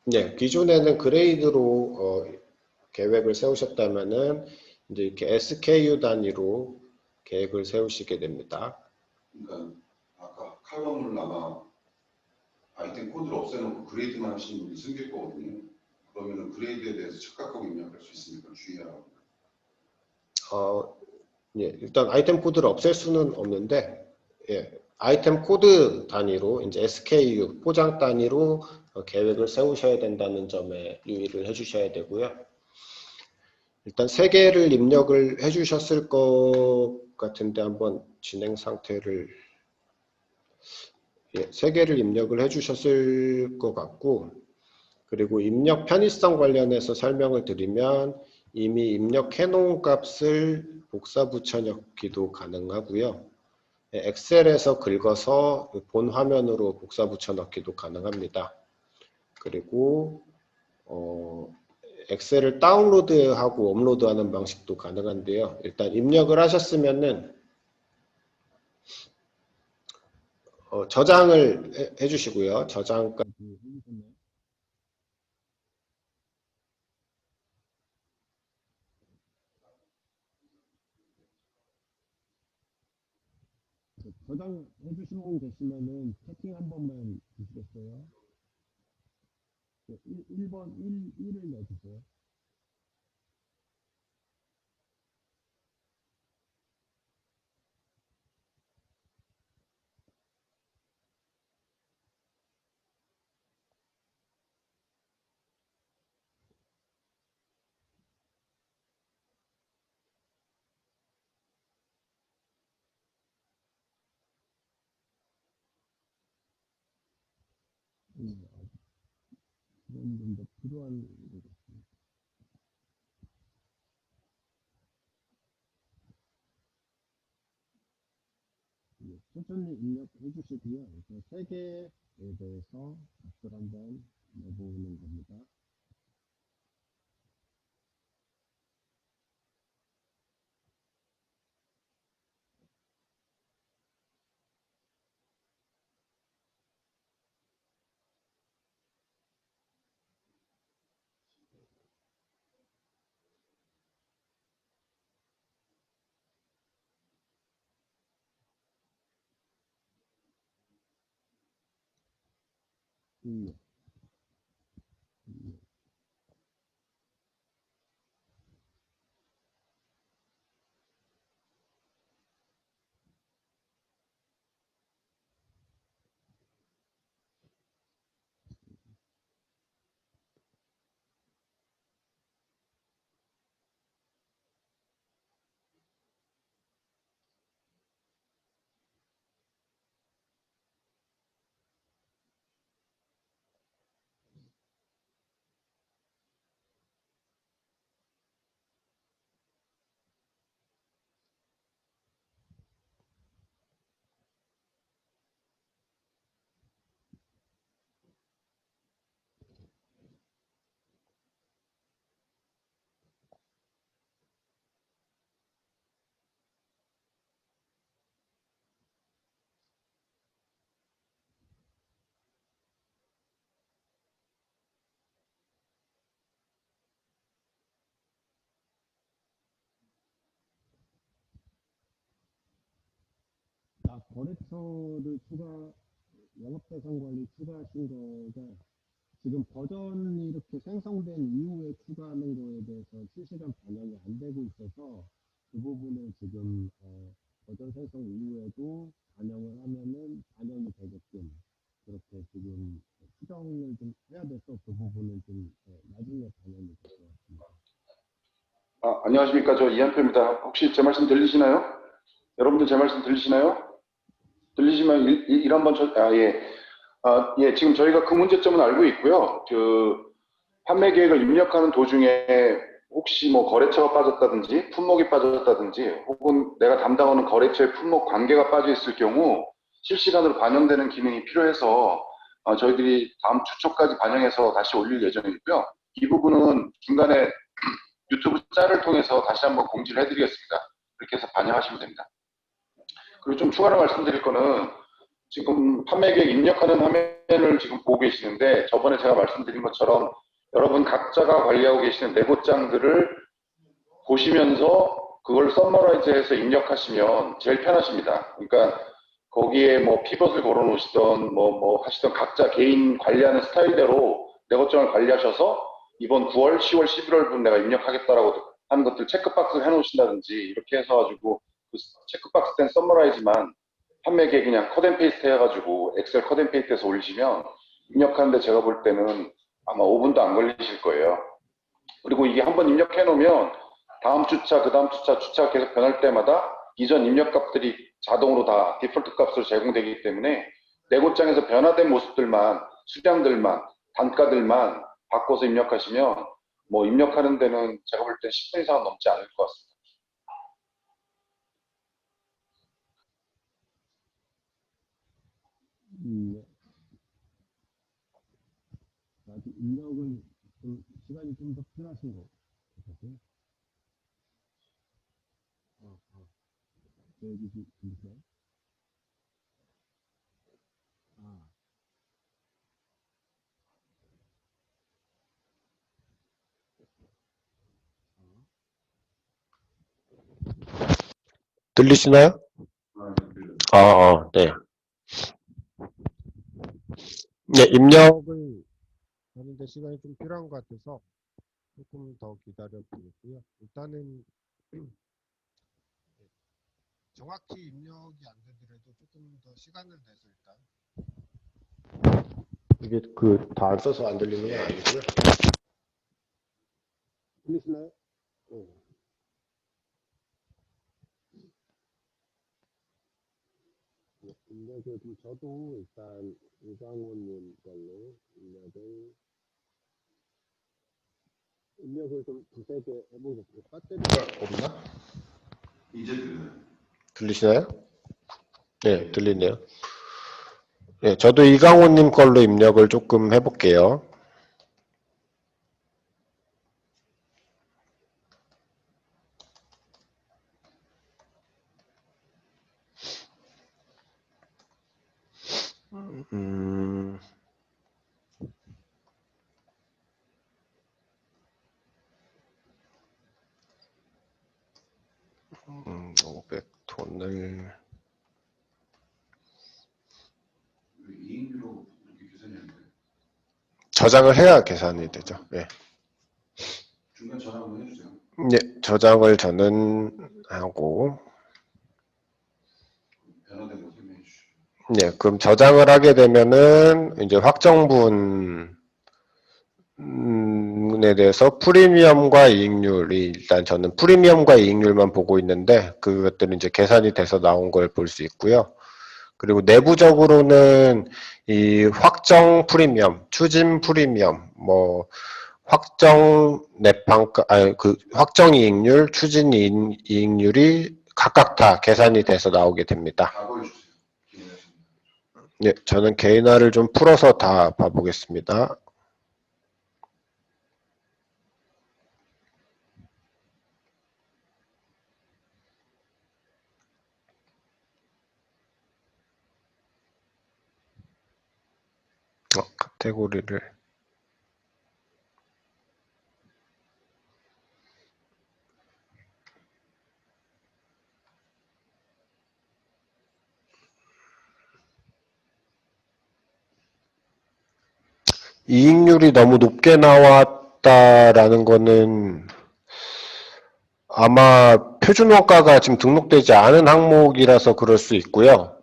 네, 기존에는 그레이드로 계획을 세우셨다면은 이제 이렇게 SKU 단위로 계획을 세우시게 됩니다. 그러니까 아까 칼럼을 아마 아이템 코드를 없애놓고 그레이드만 하시는 분이 생길 거거든요. 그러면은 그레이드에 대해서 착각하고 입력할 수 있으니까 주의하라고. 예, 일단 아이템 코드를 없앨 수는 없는데, 예, 아이템 코드 단위로 이제 SKU 포장 단위로 계획을 세우셔야 된다는 점에 유의를 해주셔야 되고요. 일단 3개를 입력을 해주셨을 것 같은데 한번 진행 상태를, 예, 3개를 입력을 해주셨을 것 같고, 그리고 입력 편의성 관련해서 설명을 드리면 이미 입력해 놓은 값을 복사 붙여넣기도 가능하고요. 엑셀에서 긁어서 본 화면으로 복사 붙여넣기도 가능합니다. 그리고 엑셀을 다운로드하고 업로드하는 방식도 가능한데요. 일단 입력을 하셨으면은 저장을 해주시고요. 저장까지 해주셨나요? 저장해 주신 분 계시면은 채팅 한 번만 주시겠어요? 1번 1을 넣어주세요. 그런 분도 필요한 것 같습니다. 천천히 입력해 주시고요. 3개에 대해서 값을 한번 내보는 겁니다. 거래처를 영업대상 관리 추가하신 거가 지금 버전이 이렇게 생성된 이후에 추가하는 거에 대해서 실시간 반영이 안 되고 있어서 그 부분을 지금 버전 생성 이후에도 반영을 하면은 반영이 되게끔 그렇게 지금 수정을 좀 해야 돼서 그 부분은 좀 나중에 반영이 될 것 같습니다. 안녕하십니까. 저 이한표입니다. 혹시 제 말씀 들리시나요? 여러분들 제 말씀 들리시나요? 들리시면 일 한번 예. 예, 지금 저희가 그 문제점은 알고 있고요. 판매 계획을 입력하는 도중에 혹시 뭐 거래처가 빠졌다든지 품목이 빠졌다든지 혹은 내가 담당하는 거래처의 품목 관계가 빠져 있을 경우 실시간으로 반영되는 기능이 필요해서 저희들이 다음 주 초까지 반영해서 다시 올릴 예정이고요. 이 부분은 중간에 유튜브 짤을 통해서 다시 한번 공지를 해드리겠습니다. 그렇게 해서 반영하시면 됩니다. 그리고 좀 추가로 말씀드릴 거는 지금 판매 계획 입력하는 화면을 지금 보고 계시는데 저번에 제가 말씀드린 것처럼 여러분 각자가 관리하고 계시는 네고장들을 보시면서 그걸 서머라이즈해서 입력하시면 제일 편하십니다. 그러니까 거기에 뭐 피벗을 걸어 놓으시던 뭐 하시던 각자 개인 관리하는 스타일대로 네고장을 관리하셔서 이번 9월, 10월, 11월분 내가 입력하겠다라고 하는 것들 체크박스 해놓으신다든지 이렇게 해서 가지고 그 체크박스 된 썸머라이즈만 판매기에 그냥 컷앤페이스트 해가지고 엑셀 컷앤페이스트해서 올리시면 입력하는데 제가 볼 때는 아마 5분도 안 걸리실 거예요. 그리고 이게 한번 입력해 놓으면 다음 주차, 그 다음 주차 계속 변할 때마다 이전 입력 값들이 자동으로 다 디폴트 값으로 제공되기 때문에 내고장에서 변화된 모습들만, 수량들만, 단가들만 바꿔서 입력하시면 뭐 입력하는 데는 제가 볼 때 10분 이상은 넘지 않을 것 같습니다. 아직 입력은 좀 시간이 좀 더 필요하신 거 같아요. 네, 여기 보세요. 들리시나요? 네. 네, 입력을 하는데 시간이 좀 필요한 것 같아서 조금 더 기다려 보겠고요. 일단은 정확히 입력이 안 되더라도 조금 더 시간을 내서 일단 이게 그 다 안 써서 안 들리는 건 아니고요. 들리시나요? 입력을 좀 저도 일단 이광호님 걸로 입력을 좀 두세 개 해보겠습니다. 배터리가 없나? 이제 들리시나요? 네, 들리네요. 네, 저도 이강호님 걸로 입력을 조금 해볼게요. 음, 500톤을 이익률로 이렇게 계산이 안 돼요. 저장을 해야 계산이 되죠. 네. 중간 전화 한번 해주세요. 네, 저장을 저는 하고, 변화된 거 설명해 주시죠. 네, 그럼 저장을 하게 되면은 이제 확정분에 대해서 프리미엄과 이익률이 일단 저는 프리미엄과 이익률만 보고 있는데 그것들은 이제 계산이 돼서 나온 걸 볼 수 있고요. 그리고 내부적으로는 이 확정 프리미엄, 추진 프리미엄, 뭐 확정 내판가, 아니 그 확정 이익률, 추진 이익률이 각각 다 계산이 돼서 나오게 됩니다. 다 보여주세요. 기능하십니다. 네, 저는 개인화를 좀 풀어서 다 봐보겠습니다. 카테고리를 이익률이 너무 높게 나왔다라는 거는 아마 표준원가가 지금 등록되지 않은 항목이라서 그럴 수 있고요.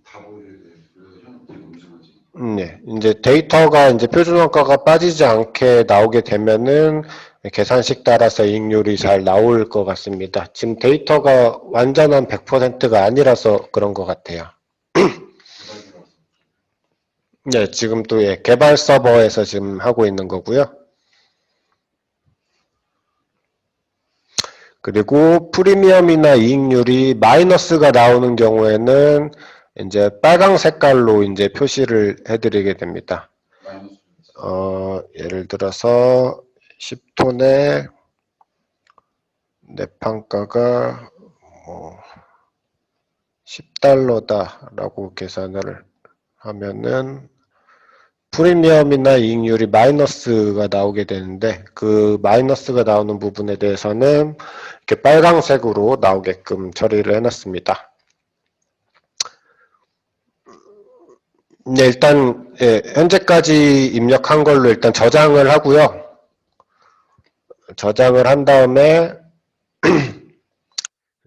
다 보여야 돼. 그래서 형 되게 음성하지. 네, 이제 데이터가 이제 표준원가가 빠지지 않게 나오게 되면은 계산식 따라서 이익률이 잘 나올 것 같습니다. 지금 데이터가 완전한 100%가 아니라서 그런 것 같아요. 개발기라서. 네, 지금 또 예, 개발 서버에서 지금 하고 있는 거고요. 그리고 프리미엄이나 이익률이 마이너스가 나오는 경우에는 이제 빨강 색깔로 이제 표시를 해드리게 됩니다. 마이너스. 예를 들어서 10톤의 내판가가 뭐 10달러다라고 계산을 하면은 프리미엄이나 이익률이 마이너스가 나오게 되는데 그 마이너스가 나오는 부분에 대해서는 이렇게 빨강색으로 나오게끔 처리를 해놨습니다. 네, 일단 예, 현재까지 입력한 걸로 일단 저장을 하고요. 저장을 한 다음에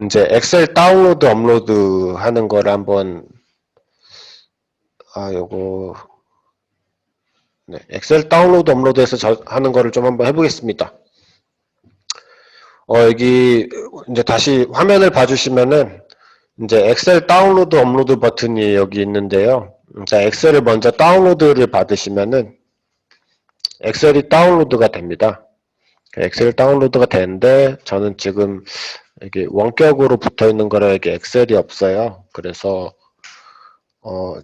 이제 엑셀 다운로드 업로드 하는 거를 한번 요거 네, 엑셀 다운로드 업로드해서 하는 거를 좀 한번 해보겠습니다. 여기 이제 다시 화면을 봐주시면은 이제 엑셀 다운로드 업로드 버튼이 여기 있는데요. 자, 엑셀을 먼저 다운로드를 받으시면은 엑셀이 다운로드가 됩니다. 엑셀 다운로드가 되는데 저는 지금 이게 원격으로 붙어 있는 거라 이게 엑셀이 없어요. 그래서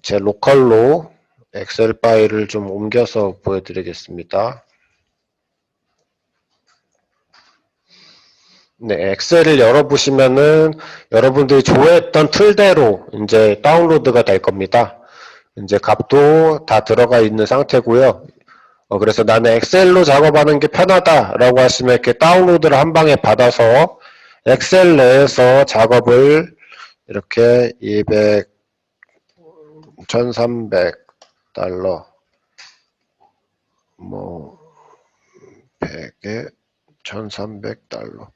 제 로컬로 엑셀 파일을 좀 옮겨서 보여드리겠습니다. 네, 엑셀을 열어보시면은 여러분들이 조회했던 틀대로 이제 다운로드가 될 겁니다. 이제 값도 다 들어가 있는 상태고요. 그래서 나는 엑셀로 작업하는 게 편하다라고 하시면 이렇게 다운로드를 한 방에 받아서 엑셀 내에서 작업을 이렇게 200, 1300달러, 뭐 100에 1300달러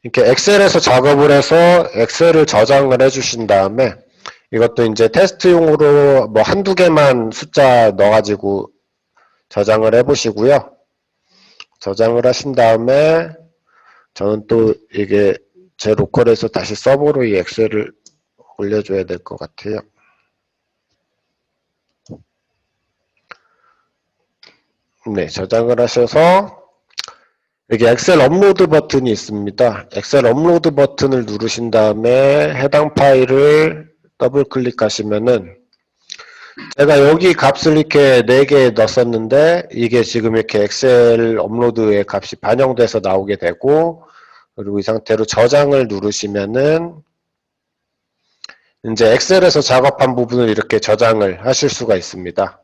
이렇게 엑셀에서 작업을 해서 엑셀을 저장을 해주신 다음에 이것도 이제 테스트용으로 뭐 한두 개만 숫자 넣어가지고 저장을 해보시고요. 저장을 하신 다음에 저는 또 이게 제 로컬에서 다시 서버로 이 엑셀을 올려줘야 될 것 같아요. 네, 저장을 하셔서 여기 엑셀 업로드 버튼이 있습니다. 엑셀 업로드 버튼을 누르신 다음에 해당 파일을 더블 클릭하시면은 제가 여기 값을 이렇게 4개 넣었었는데 이게 지금 이렇게 엑셀 업로드의 값이 반영돼서 나오게 되고 그리고 이 상태로 저장을 누르시면은 이제 엑셀에서 작업한 부분을 이렇게 저장을 하실 수가 있습니다.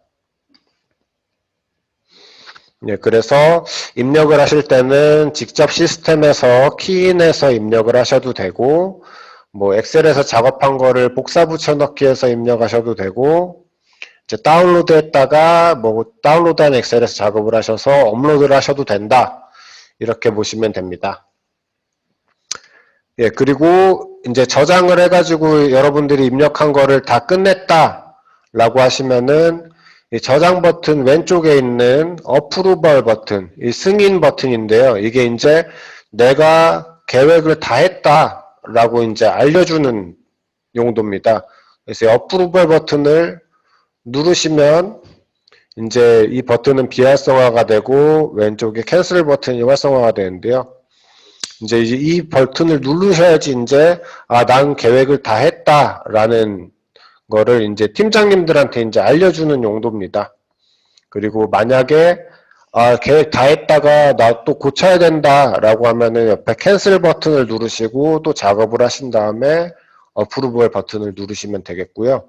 네, 그래서 입력을 하실 때는 직접 시스템에서 키인해서 입력을 하셔도 되고 뭐 엑셀에서 작업한 거를 복사 붙여넣기 해서 입력하셔도 되고 이제 다운로드 했다가 뭐 다운로드한 엑셀에서 작업을 하셔서 업로드를 하셔도 된다. 이렇게 보시면 됩니다. 예, 그리고 이제 저장을 해가지고 여러분들이 입력한 거를 다 끝냈다 라고 하시면은 이 저장 버튼 왼쪽에 있는 어프루벌 버튼, 이 승인 버튼인데요. 이게 이제 내가 계획을 다 했다 라고 이제 알려주는 용도입니다. 그래서 어프루벌 버튼을 누르시면 이제 이 버튼은 비활성화가 되고 왼쪽에 캔슬 버튼이 활성화가 되는데요. 이제 이 버튼을 누르셔야지 이제 난 계획을 다 했다라는 거를 이제 팀장님들한테 이제 알려주는 용도입니다. 그리고 만약에 계획 다 했다가 나 또 고쳐야 된다라고 하면은 옆에 캔슬 버튼을 누르시고 또 작업을 하신 다음에 어프루벌 버튼을 누르시면 되겠고요.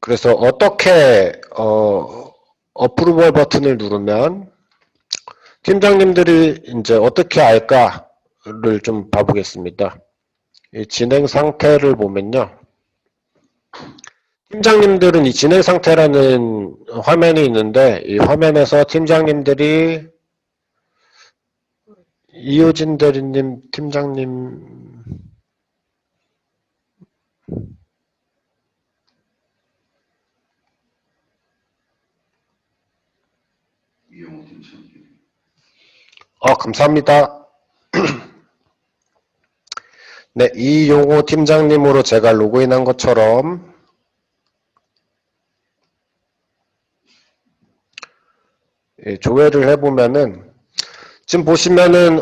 그래서 어떻게 어프루벌 버튼을 누르면 팀장님들이 이제 어떻게 알까를 좀 봐보겠습니다. 이 진행 상태를 보면요. 팀장님들은 이 진행 상태라는 화면이 있는데 이 화면에서 팀장님들이 이효진 대리님 팀장님 이영호 팀장님. 감사합니다. 네, 이용호 팀장님으로 제가 로그인한 것처럼 조회를 해보면은 지금 보시면은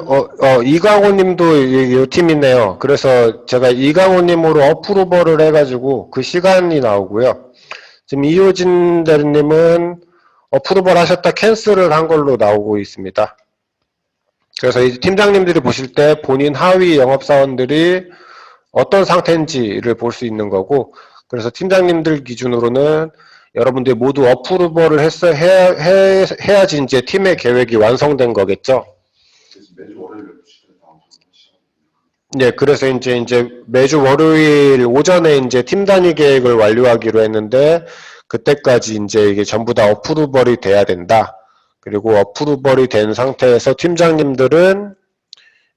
이강호 님도 이 팀이네요. 그래서 제가 이강호 님으로 어프로버를 해가지고 그 시간이 나오고요. 지금 이효진 대리님은 어프로벌 하셨다 캔슬을 한 걸로 나오고 있습니다. 그래서 이 팀장님들이 보실 때 본인 하위 영업사원들이 어떤 상태인지를 볼 수 있는 거고, 그래서 팀장님들 기준으로는 여러분들이 모두 어프로벌을 해야지 이제 팀의 계획이 완성된 거겠죠. 그래서 매주 월요일 12시에 방송을 하시거든요. 네, 그래서 이제 매주 월요일 오전에 이제 팀 단위 계획을 완료하기로 했는데 그때까지 이제 이게 전부 다 어프루벌이 돼야 된다. 그리고 어프루벌이 된 상태에서 팀장님들은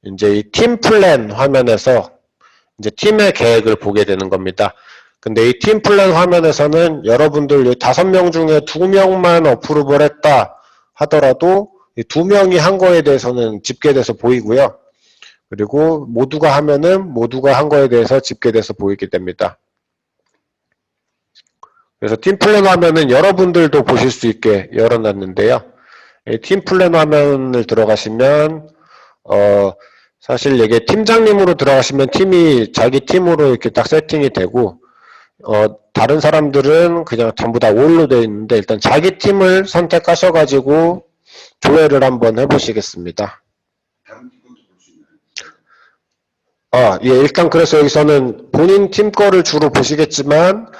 이제 이 팀 플랜 화면에서 이제 팀의 계획을 보게 되는 겁니다. 근데 이 팀 플랜 화면에서는 여러분들 5명 중에 2명만 어프루벌 했다 하더라도 이 2명이 한 거에 대해서는 집계돼서 보이고요. 그리고 모두가 하면은 모두가 한 거에 대해서 집계돼서 보이게 됩니다. 그래서 팀 플랜 화면은 여러분들도 보실 수 있게 열어놨는데요. 팀 플랜 화면을 들어가시면 사실 이게 팀장님으로 들어가시면 팀이 자기 팀으로 이렇게 딱 세팅이 되고 다른 사람들은 그냥 전부 다 올로 되어 있는데 일단 자기 팀을 선택하셔가지고 조회를 한번 해보시겠습니다. 다른 팀도 볼 수 있나요? 예, 일단 그래서 여기서는 본인 팀 거를 주로 보시겠지만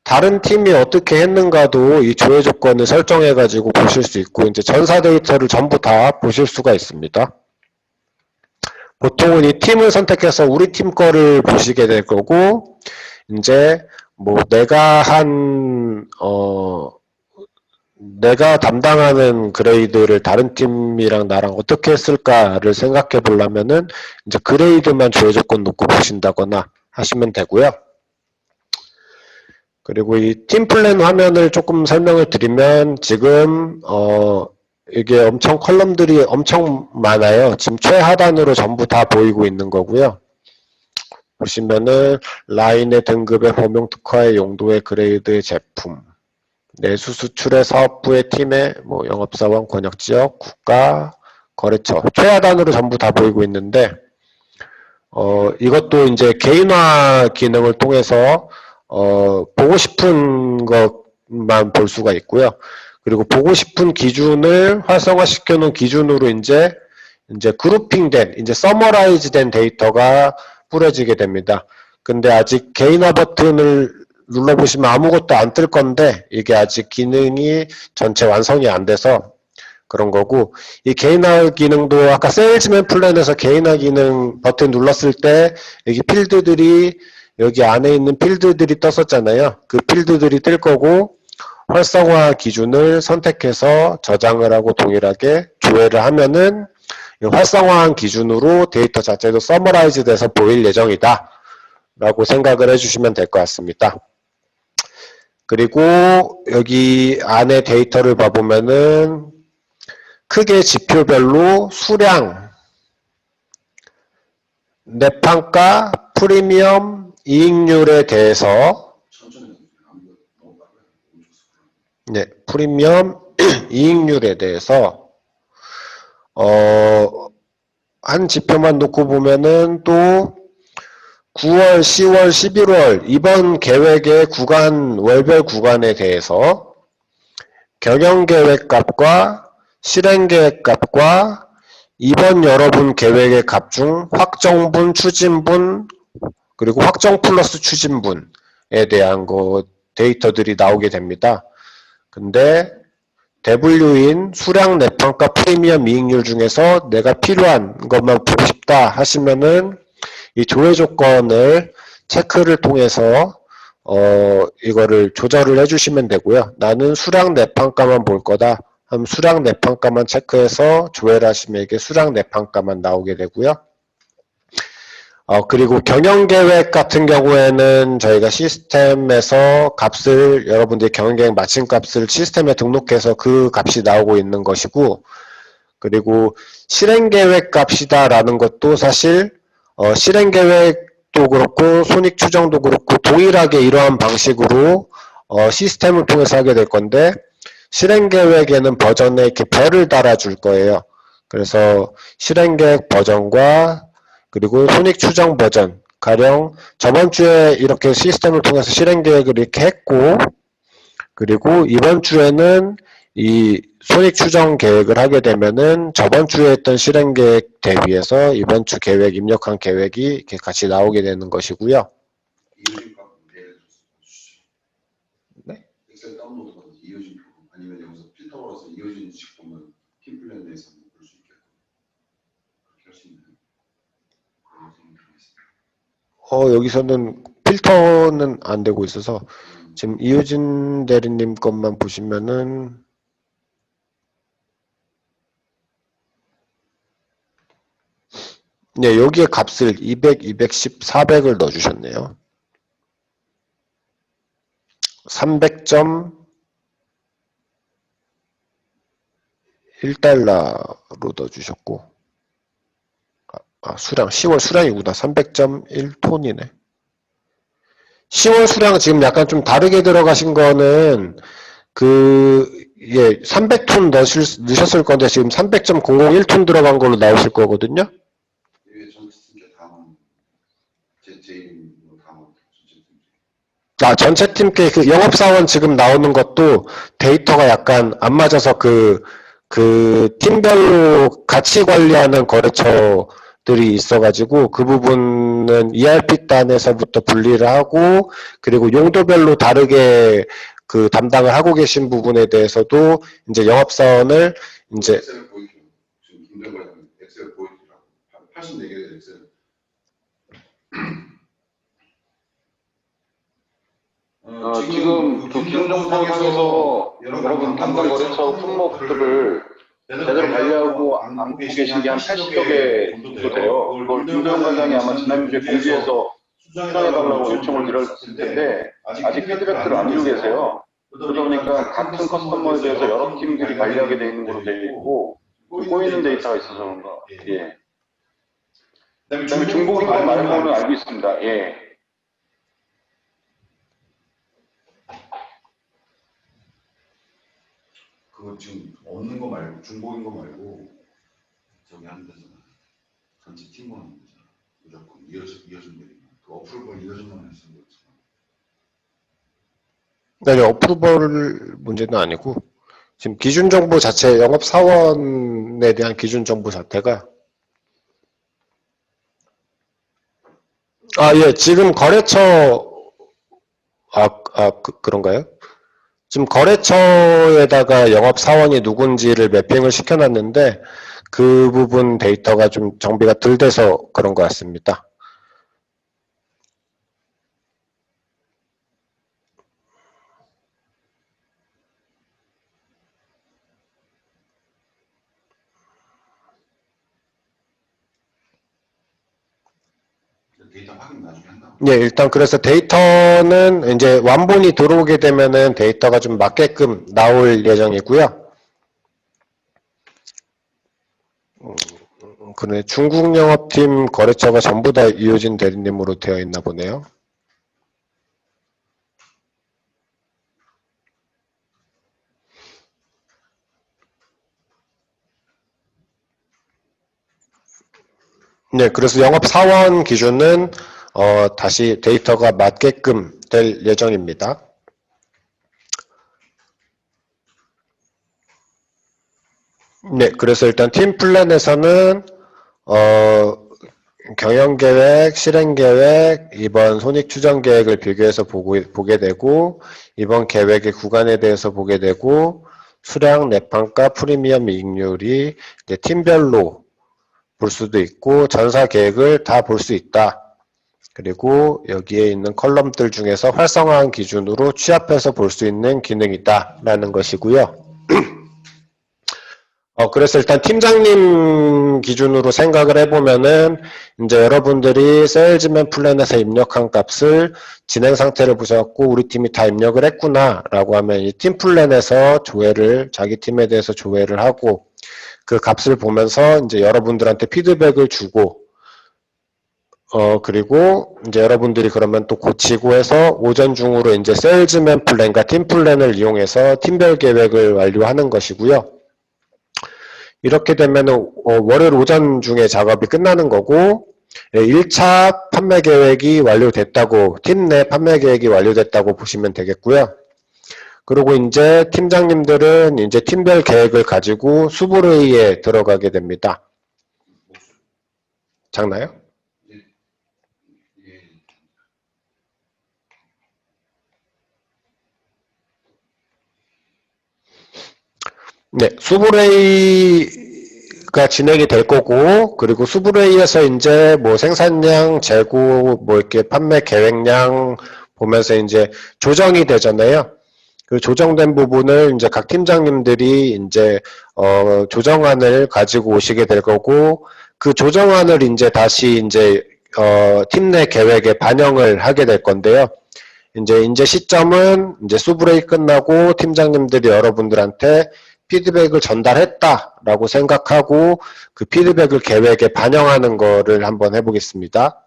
다른 팀이 어떻게 했는가도 이 조회 조건을 설정해가지고 보실 수 있고 이제 전사 데이터를 전부 다 보실 수가 있습니다. 보통은 이 팀을 선택해서 우리 팀 거를 보시게 될 거고 이제 뭐 내가 담당하는 그레이드를 다른 팀이랑 나랑 어떻게 했을까를 생각해 보려면은 이제 그레이드만 조회 조건 놓고 보신다거나 하시면 되고요. 그리고 이 팀 플랜 화면을 조금 설명을 드리면 지금 이게 엄청 컬럼들이 엄청 많아요. 지금 최하단으로 전부 다 보이고 있는 거고요. 보시면은 라인의 등급의 범용 특화의 용도의 그레이드의 제품, 내수 수출의 사업부의 팀의 뭐 영업사원 권역지역 국가 거래처 최하단으로 전부 다 보이고 있는데 이것도 이제 개인화 기능을 통해서 보고 싶은 것만 볼 수가 있고요. 그리고 보고 싶은 기준을 활성화시켜 놓은 기준으로 이제 그룹핑된 이제 서머라이즈된 데이터가 뿌려지게 됩니다. 근데 아직 개인화 버튼을 눌러보시면 아무것도 안 뜰 건데 이게 아직 기능이 전체 완성이 안 돼서 그런 거고 이 개인화 기능도 아까 세일즈맨 플랜에서 개인화 기능 버튼 눌렀을 때 여기 필드들이 여기 안에 있는 필드들이 떴었잖아요. 그 필드들이 뜰 거고 활성화 기준을 선택해서 저장을 하고 동일하게 조회를 하면은 활성화한 기준으로 데이터 자체도 서머라이즈 돼서 보일 예정이다 라고 생각을 해주시면 될 것 같습니다. 그리고 여기 안에 데이터를 봐보면은 크게 지표별로 수량, 내판가, 프리미엄, 이익률에 대해서 천천히 아무것도 너무 빨라요. 너무 좋습니다. 네, 프리미엄, 이익률에 대해서 한 지표만 놓고 보면은 또 9월, 10월, 11월 이번 계획의 구간, 월별 구간에 대해서 경영계획값과 실행계획값과 이번 여러분 계획의 값 중 확정분, 추진분, 그리고 확정 플러스 추진분에 대한 데이터들이 나오게 됩니다. 근데 대분류인 수량 내판가 프리미엄 이익률 중에서 내가 필요한 것만 보고 싶다 하시면은 이 조회 조건을 체크를 통해서 이거를 조절을 해주시면 되고요. 나는 수량 내판가만 볼 거다. 그럼 수량 내판가만 체크해서 조회를 하시면 이게 수량 내판가만 나오게 되고요. 그리고 경영계획 같은 경우에는 저희가 시스템에서 값을 여러분들이 경영계획 마친 값을 시스템에 등록해서 그 값이 나오고 있는 것이고 그리고 실행계획 값이다라는 것도 사실 실행계획도 그렇고 손익추정도 그렇고 동일하게 이러한 방식으로 시스템을 통해서 하게 될 건데 실행계획에는 버전에 이렇게 별을 달아줄 거예요. 그래서 실행계획 버전과 그리고 손익추정 버전 가령 저번 주에 이렇게 시스템을 통해서 실행계획을 이렇게 했고 그리고 이번 주에는 이 손익추정 계획을 하게 되면은 저번 주에 했던 실행계획 대비해서 이번 주 계획 입력한 계획이 이렇게 같이 나오게 되는 것이고요. 이효진 값 예를 들어서 주시죠. 네? 엑셀 다운로드 받아서 이효진 표 아니면 여기서 필터 걸어서 이효진 식 보면 팀 플랜 내에서 볼 수 있게끔 그렇게 할 수 있는 그런 생각이 들어있습니다. 여기서는 필터는 안 되고 있어서 지금 이효진 대리님 것만 보시면은 네, 여기에 값을 200, 210, 400을 넣어주셨네요. 300.1달러로 넣어주셨고, 수량, 10월 수량이구나. 300.1톤이네. 10월 수량 지금 약간 좀 다르게 들어가신 거는, 예, 300톤 넣으셨을 건데, 지금 300.001톤 들어간 걸로 나오실 거거든요? 이게 전체 다음, 제 다음, 전체 팀께 그 영업사원 지금 나오는 것도 데이터가 약간 안 맞아서 그 팀별로 같이 관리하는 거래처들이 있어가지고 그 부분은 ERP 단에서부터 분리를 하고 그리고 용도별로 다르게 그 담당을 하고 계신 부분에 대해서도 이제 영업사원을 이제 엑셀을 보여줘요. 지금 김정관 엑셀 보여주라고. 84개 엑셀. 지금 그 기존정보상에서 여러분 담당 거래처 품목들을 제대로 관리하고 안 보고 계신 게 한 80여 개 정도 돼요. 그걸 김도영 과장이 아마 지난주에 공지해서 수정해달라고 요청을 드렸을 텐데 아직 피드백들을 안 주고 계세요. 그러다 보니까 같은 커스터머에 대해서 여러 팀들이 관리하게 돼 있는 걸로 되어 있고 꼬이는 데이터가 있어서 그런가. 예. 그다음에 중복인 거 말고는 알고 있습니다. 예. 그거 지금 얻는 거 말고 중복인 거 말고 저기 하는 데잖아. 전체 팀만 하는 거잖아. 무조건 이어진 데그 어플을 이어진만 했으면 그렇잖아. 아니 어프로벌 문제는 아니고 지금 기준 정보 자체 영업사원에 대한 기준 정보 자체가 예, 지금 거래처 그런가요? 지금 거래처에다가 영업사원이 누군지를 매핑을 시켜놨는데 그 부분 데이터가 좀 정비가 덜 돼서 그런 것 같습니다. 데이터 확인 나중에 한다고. 예, 일단 그래서 데이터는 이제 완본이 들어오게 되면은 데이터가 좀 맞게끔 나올 예정이고요. 그러네. 중국 영업팀 거래처가 전부 다 이효진 대리님으로 되어 있나 보네요. 네, 그래서 영업사원 기준은 다시 데이터가 맞게끔 될 예정입니다. 네, 그래서 일단 팀 플랜에서는 경영계획, 실행계획, 이번 손익추정계획을 비교해서 보게 되고 이번 계획의 구간에 대해서 보게 되고 수량, 내판가, 프리미엄 이익률이 이제 팀별로 볼 수도 있고 전사 계획을 다 볼 수 있다. 그리고 여기에 있는 컬럼들 중에서 활성화한 기준으로 취합해서 볼 수 있는 기능이다 라는 것이고요. 그래서 일단 팀장님 기준으로 생각을 해보면은 이제 여러분들이 세일즈맨 플랜에서 입력한 값을 진행 상태를 보셨고 우리 팀이 다 입력을 했구나 라고 하면 이 팀 플랜에서 자기 팀에 대해서 조회를 하고 그 값을 보면서 이제 여러분들한테 피드백을 주고 그리고 이제 여러분들이 그러면 또 고치고 해서 오전 중으로 이제 세일즈맨 플랜과 팀 플랜을 이용해서 팀별 계획을 완료하는 것이고요. 이렇게 되면은 월요일 오전 중에 작업이 끝나는 거고 1차 판매 계획이 완료됐다고 팀 내 판매 계획이 완료됐다고 보시면 되겠고요. 그리고 이제 팀장님들은 이제 팀별 계획을 가지고 수보회의에 들어가게 됩니다. 작나요? 네, 수보회의가 가 진행이 될 거고, 그리고 수브레이에서 이제 뭐 생산량, 재고, 뭐 이렇게 판매 계획량 보면서 이제 조정이 되잖아요. 그 조정된 부분을 이제 각 팀장님들이 이제 조정안을 가지고 오시게 될 거고, 그 조정안을 이제 다시 이제 팀 내 계획에 반영을 하게 될 건데요. 이제 시점은 이제 수브레이 끝나고 팀장님들이 여러분들한테 피드백을 전달했다라고 생각하고 그 피드백을 계획에 반영하는 거를 한번 해보겠습니다.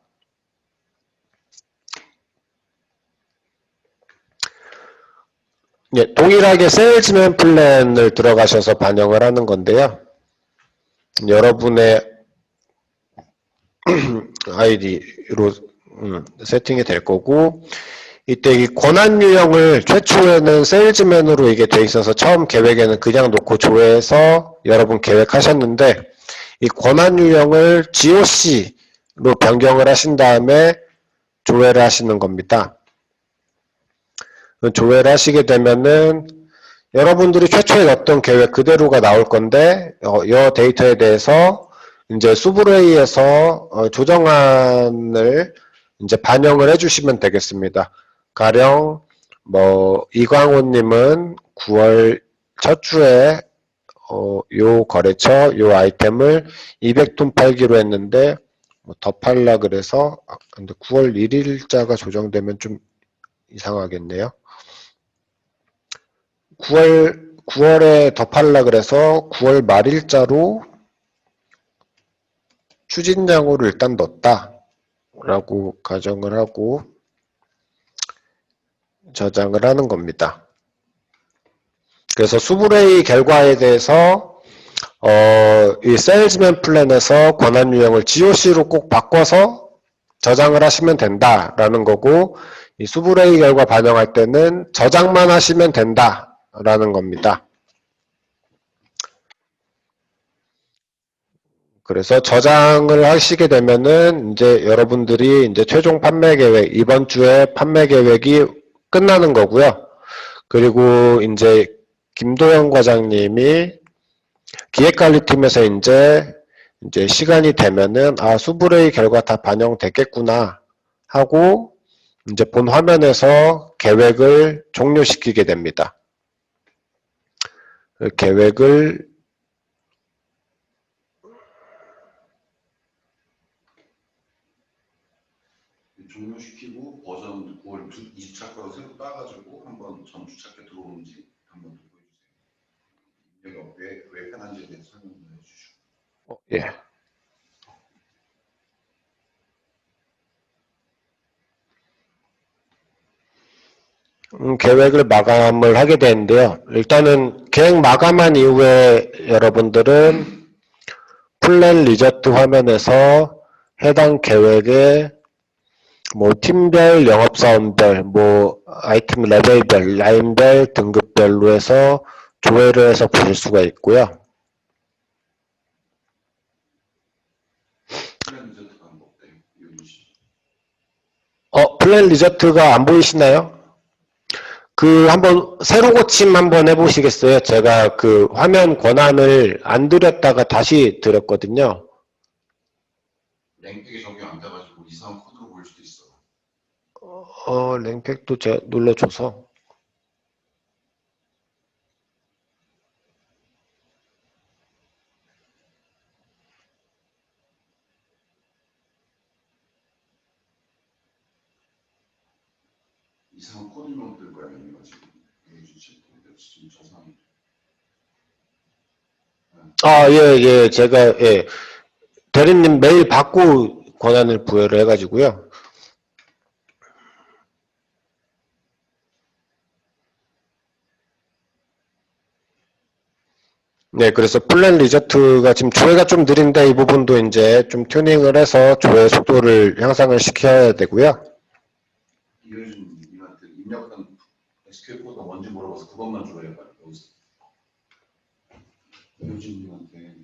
예, 동일하게 세일즈맨 플랜을 들어가셔서 반영을 하는 건데요. 여러분의 아이디로 세팅이 될 거고, 이때 이 권한 유형을 최초에는 세일즈맨으로 이게 돼 있어서 처음 계획에는 그냥 놓고 조회해서 여러분 계획하셨는데, 이 권한 유형을 GOC로 변경을 하신 다음에 조회를 하시는 겁니다. 조회를 하시게 되면은 여러분들이 최초에 넣었던 계획 그대로가 나올 건데, 이 데이터에 대해서 이제 수브레이에서 조정안을 이제 반영을 해주시면 되겠습니다. 가령 뭐 이광호님은 9월 첫 주에 요 거래처 요 아이템을 200톤 팔기로 했는데 더 팔라 그래서 근데 9월 1일자가 조정되면 좀 이상하겠네요. 9월에 더 팔라 그래서 9월 말일자로 추진량으로 일단 넣었다 라고 가정을 하고 저장을 하는 겁니다. 그래서 수브레이 결과에 대해서 이 세일즈맨 플랜에서 권한 유형을 GOC로 꼭 바꿔서 저장을 하시면 된다라는 거고, 이 수브레이 결과 반영할 때는 저장만 하시면 된다라는 겁니다. 그래서 저장을 하시게 되면은 이제 여러분들이 이제 최종 판매 계획, 이번 주에 판매 계획이 끝나는 거고요. 그리고 이제 김도영 과장님이 기획관리팀에서 이제 시간이 되면은 수브레이 결과 다 반영됐겠구나 하고 이제 본 화면에서 계획을 종료시키게 됩니다. 계획을 종료시키고 버전 9월 2주차 거로 새로 따가지고 한번 전 주차께 들어오는지 한번 보여주세요. 여기가 왜 편한지에 대해서 설명을 해주시고. 예. 계획을 마감을 하게 되는데요. 일단은 계획 마감한 이후에 여러분들은 플랜 리저트 화면에서 해당 계획에 뭐 팀별, 영업사원별, 뭐 아이템 레벨별, 라인별, 등급별로 해서 조회를 해서 보실 수가 있고요. 플랜 리저트가 안 먹대요. 플랜 리저트가 안 보이시나요? 그 한번 새로 고침 한번 해보시겠어요? 제가 그 화면 권한을 안 드렸다가 다시 드렸거든요. 랭팩이 적용 안 돼가지고 이상한 코드로 보일 수도 있어. 랭팩도 제가 눌러줘서. 이상한 코드명 뜰 거야, 얘가 지금. 지금 저 상황이. 예, 제가, 예. 대리님 메일 받고 권한을 부여를 해가지고요. 네, 그래서 플랜 리저트가 지금 조회가 좀 느린데 이 부분도 이제 좀 튜닝을 해서 조회 속도를 향상을 시켜야 되고요. 이효진님한테 입력한 SQL 코드가 뭔지 물어봐서 그것만 조회해봐. 여기서. 이효진님한테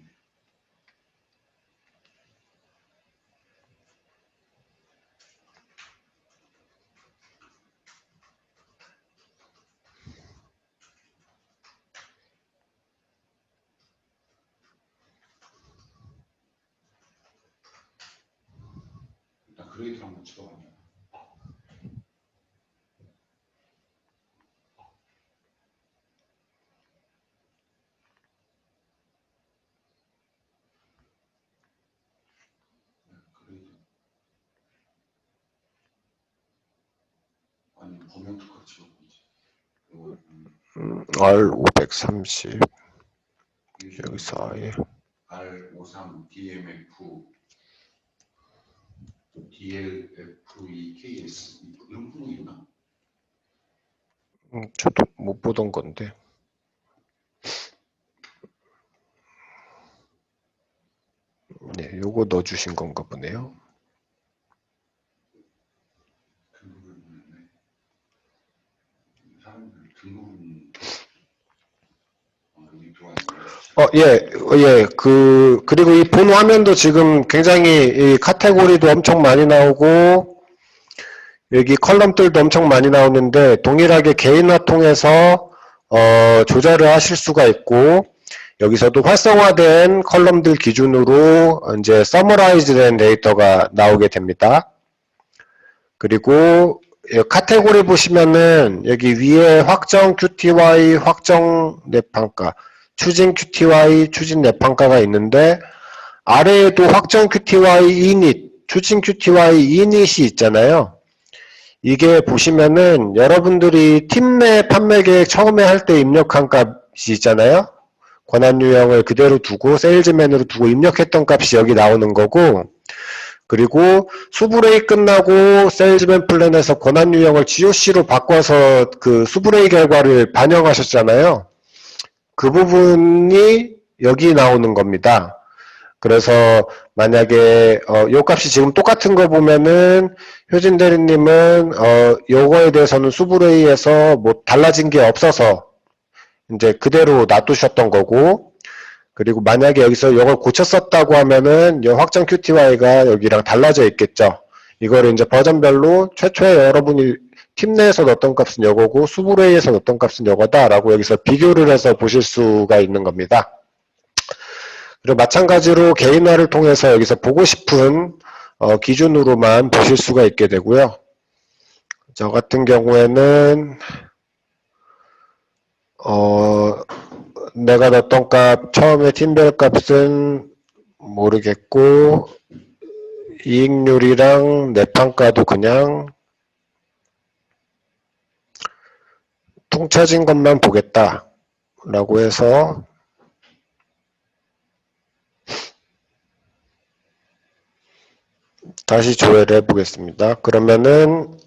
그레이드 한번 찍어봐요. 그레이드. 아니 범용 특허 찍어보지. R530 여기서 아예 R53 DMF DLF2KS 이런 품목이 있나? 저도 못 보던 건데. 네, 요거 넣어주신 건가 보네요. 등급을 보냈네. 사람들 등급은 여기 들어와 있네. 예. 그리고 이 본 화면도 지금 굉장히 이 카테고리도 엄청 많이 나오고, 여기 컬럼들도 엄청 많이 나오는데, 동일하게 개인화 통해서, 조절을 하실 수가 있고, 여기서도 활성화된 컬럼들 기준으로 이제 서머라이즈 된 데이터가 나오게 됩니다. 그리고 카테고리 보시면은 여기 위에 확정 QTY, 확정 내판가, 추진 QTY, 추진 내판가가 있는데 아래에도 확정 QTY init, 추진 QTY init이 있잖아요. 이게 보시면은 여러분들이 팀 내 판매 계획 처음에 할 때 입력한 값이 있잖아요. 권한 유형을 그대로 두고 세일즈맨으로 두고 입력했던 값이 여기 나오는 거고, 그리고 수브레이 끝나고 세일즈맨 플랜에서 권한 유형을 GOC로 바꿔서 그 수브레이 결과를 반영하셨잖아요. 그 부분이 여기 나오는 겁니다. 그래서 만약에 요 값이 지금 똑같은 거 보면은 효진 대리님은 요거에 대해서는 수브레이에서 뭐 달라진 게 없어서 이제 그대로 놔두셨던 거고, 그리고 만약에 여기서 이걸 고쳤었다고 하면은 이 확정 QTY가 여기랑 달라져 있겠죠. 이거를 이제 버전별로 최초에 여러분이 팀 내에서 넣었던 값은 이거고 수브레이에서 넣었던 값은 이거다라고 여기서 비교를 해서 보실 수가 있는 겁니다. 그리고 마찬가지로 개인화를 통해서 여기서 보고 싶은 기준으로만 보실 수가 있게 되고요. 저 같은 경우에는 내가 넣었던 값, 처음에 팀별 값은 모르겠고, 이익률이랑 내판가도 그냥 통쳐진 것만 보겠다. 라고 해서, 다시 조회를 해보겠습니다. 그러면은,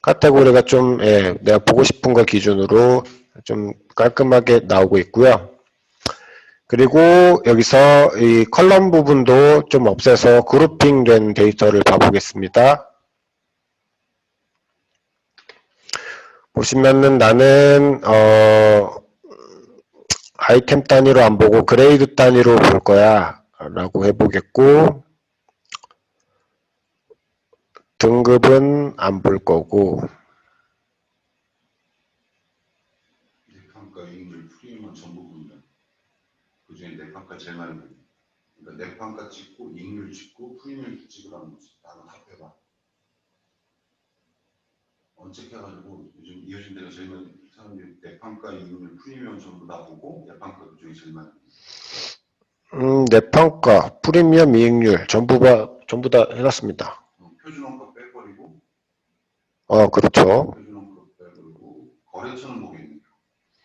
카테고리가 좀, 내가 보고 싶은 거 기준으로 좀 깔끔하게 나오고 있고요. 그리고 여기서 이 컬럼 부분도 좀 없애서 그룹핑된 데이터를 봐보겠습니다. 보시면은 나는 아이템 단위로 안 보고 그레이드 단위로 볼 거야 라고 해보겠고, 등급은 안 볼 거고, 내판가 이익률 프리미엄 전부 보면 그중에 내판가 제일 많이 보면, 그러니까 내판가 찍고 이익률 찍고 프리미엄 찍으라는 거지. 나는 합해봐. 언책해가지고 요즘 이어진 데가 제일 많이 사람들이 내판가 이익률 프리미엄 전부 다 보고 내판가 그중에 제일 많이 보면. 내판가, 프리미엄 이익률 전부 다 해놨습니다. 표준원가 빼버리고, 그렇죠. 표준원가 빼버리고 거래처는 보겠네요.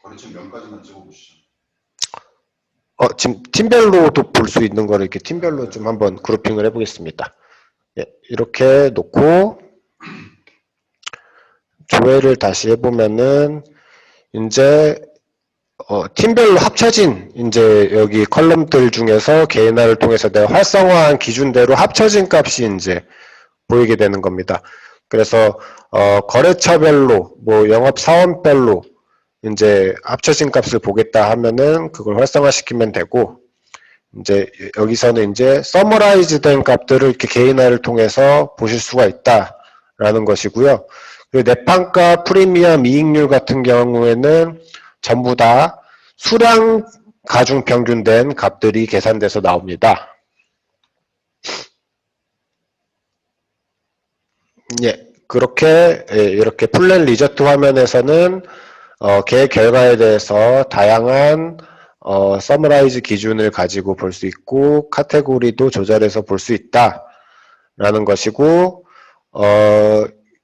거래처 몇까지만 찍어보시죠. 지금 팀별로도 볼 수 있는 거를 이렇게 팀별로 좀 한번 그룹핑을 해보겠습니다. 예, 이렇게 놓고 조회를 다시 해보면은 이제 팀별로 합쳐진 이제 여기 컬럼들 중에서 개인화를 통해서 내가 활성화한 기준대로 합쳐진 값이 이제 보이게 되는 겁니다. 그래서 거래처별로 뭐 영업 사원별로 이제 합쳐진 값을 보겠다 하면은 그걸 활성화시키면 되고, 이제 여기서는 이제 서머라이즈 된 값들을 이렇게 개인화를 통해서 보실 수가 있다라는 것이고요. 그리고 내판가, 프리미엄, 이익률 같은 경우에는 전부 다 수량 가중 평균된 값들이 계산돼서 나옵니다. 예, 그렇게 이렇게 플랜 리저트 화면에서는 계획 결과에 대해서 다양한 서머라이즈 기준을 가지고 볼 수 있고 카테고리도 조절해서 볼 수 있다라는 것이고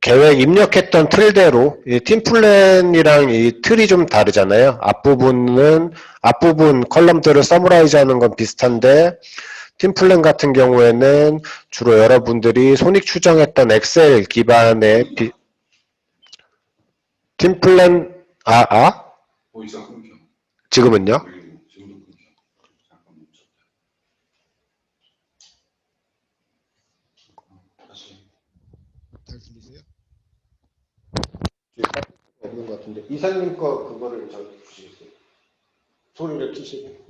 계획 입력했던 틀대로 이 팀 플랜이랑 이 틀이 좀 다르잖아요. 앞부분 컬럼들을 서머라이즈 하는 건 비슷한데 팀 플랜 같은 경우에는 주로 여러분들이 손익 추정했던 엑셀 기반의 팀 플랜 보이사 끊겨. 지금은요? 지금도 끊겨. 잠깐 멈췄다. 다시. 잘 들리세요? 없는 것 같은데 이사님 거 그거를 저 주시겠어요? 소리를 키시고.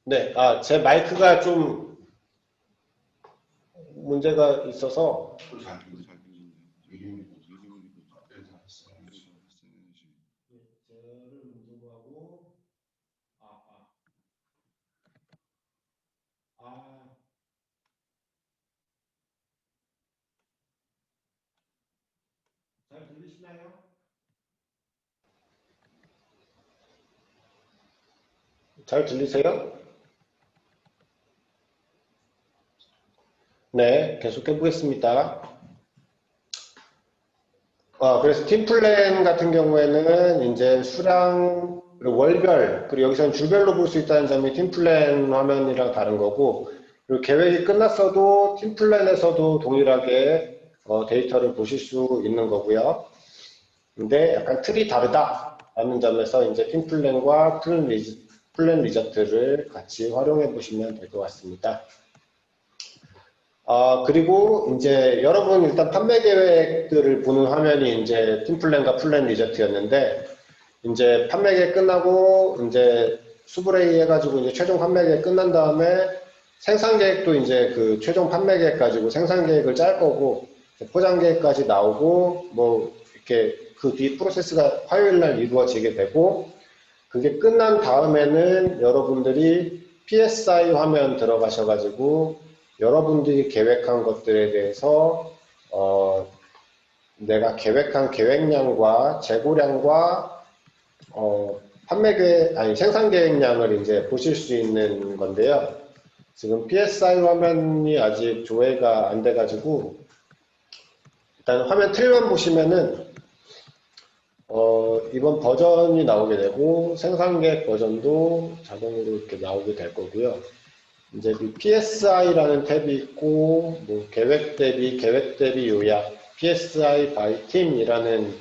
네, 제 마이크가 좀 문제가 있어서 잘 들리는데. 이름이 앞에 다 했어. 잘 들리시나요? 잘 들리세요? 네, 계속해 보겠습니다. 그래서 팀 플랜 같은 경우에는 이제 수량, 그리고 월별, 그리고 여기서는 주별로 볼 수 있다는 점이 팀 플랜 화면이랑 다른 거고, 그리고 계획이 끝났어도 팀 플랜에서도 동일하게 데이터를 보실 수 있는 거고요. 근데 약간 틀이 다르다라는 점에서 이제 팀 플랜과 플랜 리저트를 같이 활용해 보시면 될 것 같습니다. 그리고 이제 여러분 일단 판매 계획들을 보는 화면이 이제 팀 플랜과 플랜 리저트였는데, 이제 판매 계획 끝나고 이제 수브레이 해가지고 이제 최종 판매 계획 끝난 다음에 생산 계획도 이제 그 최종 판매 계획 가지고 생산 계획을 짤 거고, 포장 계획까지 나오고 뭐 이렇게 그 뒤 프로세스가 화요일 날 이루어지게 되고, 그게 끝난 다음에는 여러분들이 PSI 화면 들어가셔가지고 여러분들이 계획한 것들에 대해서 내가 계획한 계획량과 재고량과 생산 계획량을 이제 보실 수 있는 건데요. 지금 PSI 화면이 아직 조회가 안 돼가지고 일단 화면 틀만 보시면은 이번 버전이 나오게 되고 생산 계획 버전도 자동으로 이렇게 나오게 될 거고요. 이제 PSI라는 탭이 있고, 뭐 계획 대비 요약, PSI by team이라는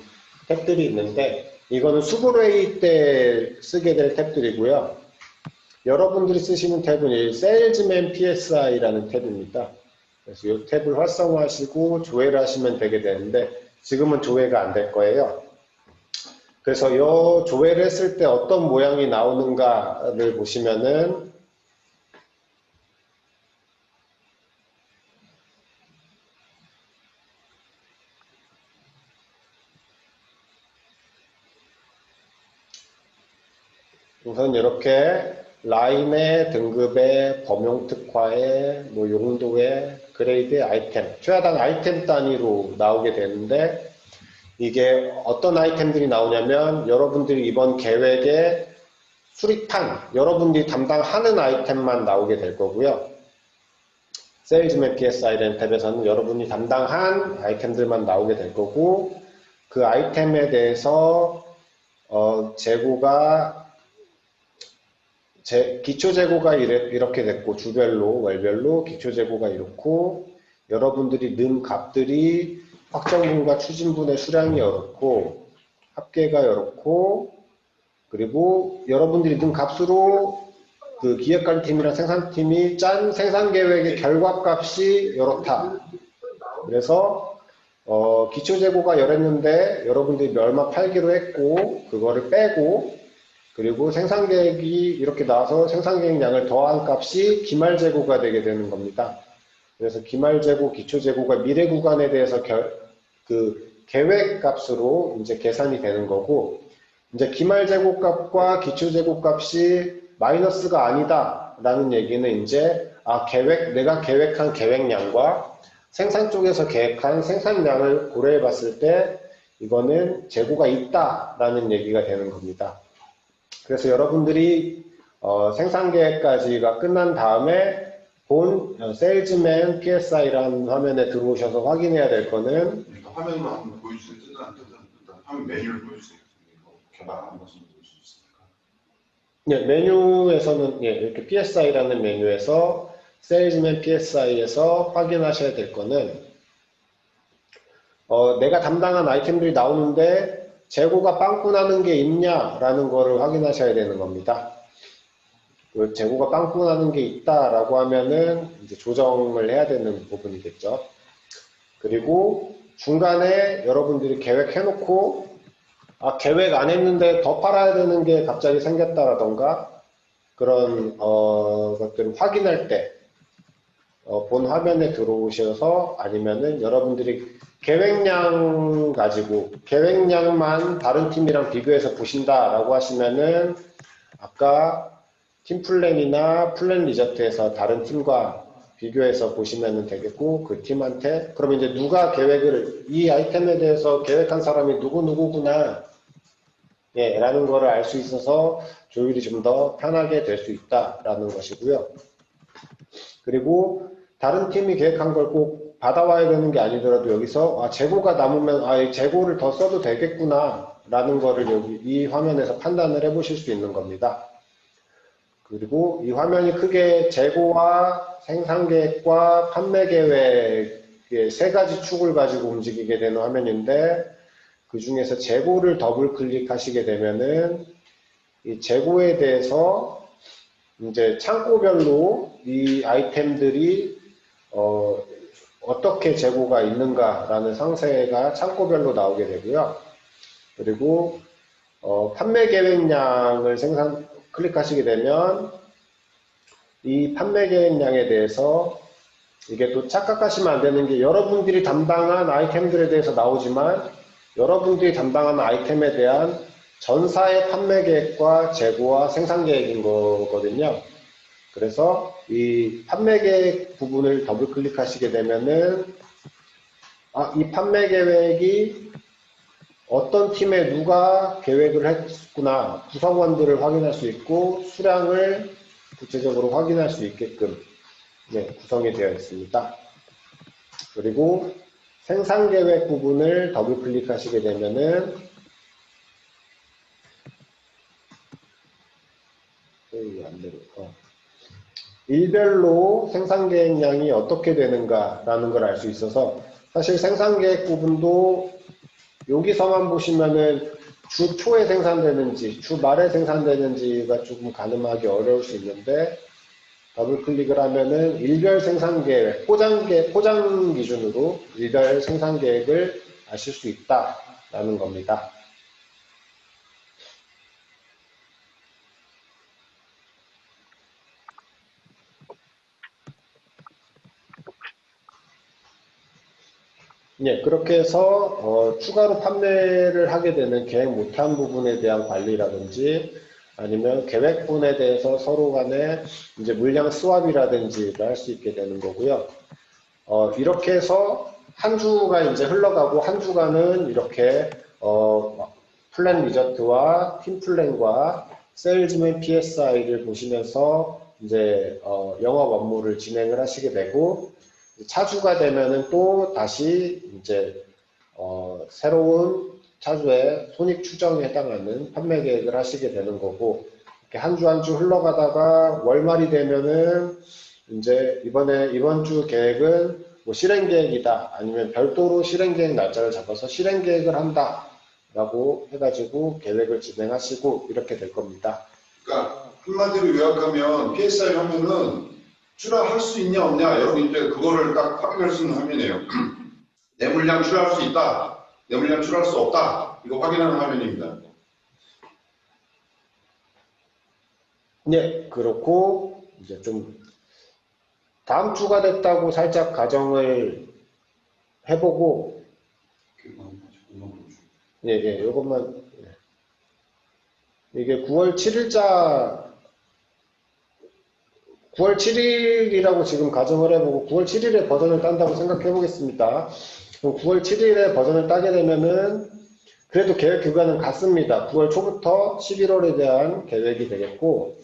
탭들이 있는데, 이거는 수브레이 때 쓰게 될 탭들이고요. 여러분들이 쓰시는 탭은 이 세일즈맨 PSI라는 탭입니다. 그래서 이 탭을 활성화하시고 조회를 하시면 되게 되는데, 지금은 조회가 안 될 거예요. 그래서 이 조회를 했을 때 어떤 모양이 나오는가를 보시면은 우선 이렇게 라인의 등급의 범용 특화의 뭐 용도의 그레이드 아이템, 최하단 아이템 단위로 나오게 되는데, 이게 어떤 아이템들이 나오냐면 여러분들이 이번 계획의 수립한 여러분들이 담당하는 아이템만 나오게 될 거고요. 세일즈맨 PSI라는 탭에서는 여러분이 담당한 아이템들만 나오게 될 거고, 그 아이템에 대해서 기초 재고가 이렇게 됐고, 주별로 월별로 기초 재고가 이렇고, 여러분들이 넣은 값들이 확정분과 추진분의 수량이 이렇고, 합계가 이렇고, 그리고 여러분들이 넣은 값으로 그 기획관팀이랑 생산팀이 짠 생산 계획의 결과값이 이렇다. 그래서 기초 재고가 이랬는데 여러분들이 얼마 팔기로 했고 그거를 빼고, 그리고 생산 계획이 이렇게 나와서 생산 계획량을 더한 값이 기말 재고가 되게 되는 겁니다. 그래서 기말 재고, 기초 재고가 미래 구간에 대해서 그 계획 값으로 이제 계산이 되는 거고, 이제 기말 제곱값과 기초 제곱값이 마이너스가 아니다라는 얘기는 이제 내가 계획한 계획량과 생산 쪽에서 계획한 생산량을 고려해 봤을 때 이거는 재고가 있다라는 얘기가 되는 겁니다. 그래서 여러분들이 생산 계획까지가 끝난 다음에 본 세일즈맨 PSI라는 화면에 들어오셔서 확인해야 될 거는 그러니까 화면으로 한번 보여주세요. 일단 화면 메뉴를 보여주세요. 개발하는 것을 볼 수 있으니까. 네, 메뉴에서는 이렇게 PSI라는 메뉴에서 세일즈맨 PSI에서 확인하셔야 될 거는 내가 담당한 아이템들이 나오는데 재고가 빵꾸 나는 게 있냐라는 거를 확인하셔야 되는 겁니다. 재고가 빵꾸 나는 게 있다라고 하면은 이제 조정을 해야 되는 부분이겠죠. 그리고 중간에 여러분들이 계획해놓고 계획 안 했는데 더 팔아야 되는 게 갑자기 생겼다라던가 그런 것들을 확인할 때 본 화면에 들어오셔서 아니면은 여러분들이 계획량 가지고 계획량만 다른 팀이랑 비교해서 보신다라고 하시면은 아까 팀 플랜이나 플랜 리저트에서 다른 팀과 비교해서 보시면 되겠고, 그 팀한테 그러면 이제 누가 계획을 이 아이템에 대해서 계획한 사람이 누구누구구나 라는 거를 알 수 있어서 조율이 좀 더 편하게 될 수 있다라는 것이고요. 그리고 다른 팀이 계획한 걸 꼭 받아와야 되는 게 아니더라도 여기서 재고가 남으면 이 재고를 더 써도 되겠구나 라는 거를 여기 이 화면에서 판단을 해 보실 수 있는 겁니다. 그리고 이 화면이 크게 재고와 생산 계획과 판매 계획의 세 가지 축을 가지고 움직이게 되는 화면인데, 그 중에서 재고를 더블 클릭하시게 되면은 이 재고에 대해서 이제 창고별로 이 아이템들이 어떻게 재고가 있는가라는 상세가 창고별로 나오게 되고요. 그리고 판매 계획량을 클릭하시게 되면 이 판매 계획량에 대해서 이게 또 착각하시면 안 되는 게 여러분들이 담당한 아이템들에 대해서 나오지만 여러분들이 담당한 아이템에 대한 전사의 판매 계획과 재고와 생산 계획인 거거든요. 그래서 이 판매 계획 부분을 더블 클릭하시게 되면은 이 판매 계획이 어떤 팀에 누가 계획을 했구나 구성원들을 확인할 수 있고 수량을 구체적으로 확인할 수 있게끔 구성이 되어 있습니다. 그리고 생산 계획 부분을 더블 클릭하시게 되면은 일별로 생산 계획량이 어떻게 되는가라는 걸 알 수 있어서 사실 생산 계획 부분도 여기서만 보시면은 주 초에 생산되는지 주 말에 생산되는지가 조금 가늠하기 어려울 수 있는데 더블 클릭을 하면은 일별 생산 계획, 포장 기준으로 일별 생산 계획을 아실 수 있다라는 겁니다. 그렇게 해서 추가로 판매를 하게 되는 계획 못한 부분에 대한 관리라든지 아니면 계획분에 대해서 서로 간에 이제 물량 스왑이라든지를 할 수 있게 되는 거고요. 이렇게 해서 한 주가 이제 흘러가고 한 주간은 이렇게 플랜 리저트와 팀 플랜과 세일즈맨 PSI를 보시면서 이제 영업 업무를 진행을 하시게 되고, 차주가 되면은 또 다시 이제 새로운 차주의 손익 추정에 해당하는 판매 계획을 하시게 되는 거고, 이렇게 한 주 한 주 흘러가다가 월말이 되면은 이제 이번 주 계획은 뭐 실행 계획이다 아니면 별도로 실행 계획 날짜를 잡아서 실행 계획을 한다라고 해가지고 계획을 진행하시고 이렇게 될 겁니다. 그러니까 한마디로 요약하면 PSI 화면은 출하할 수 있냐 없냐 여러분들 그거를 딱 확인할 수 있는 화면이에요. 내 물량 출하할 수 있다, 내 물량 출하할 수 없다, 이거 확인하는 화면입니다. 그렇고 이제 좀 다음 주가 됐다고 살짝 가정을 해보고 이만 보여줘. 예, 요것만. 이게 9월 7일자, 9월 7일이라고 지금 가정을 해보고 9월 7일에 버전을 딴다고 생각해 보겠습니다. 그럼 9월 7일에 버전을 따게 되면은 그래도 계획 기간은 같습니다. 9월 초부터 11월에 대한 계획이 되겠고,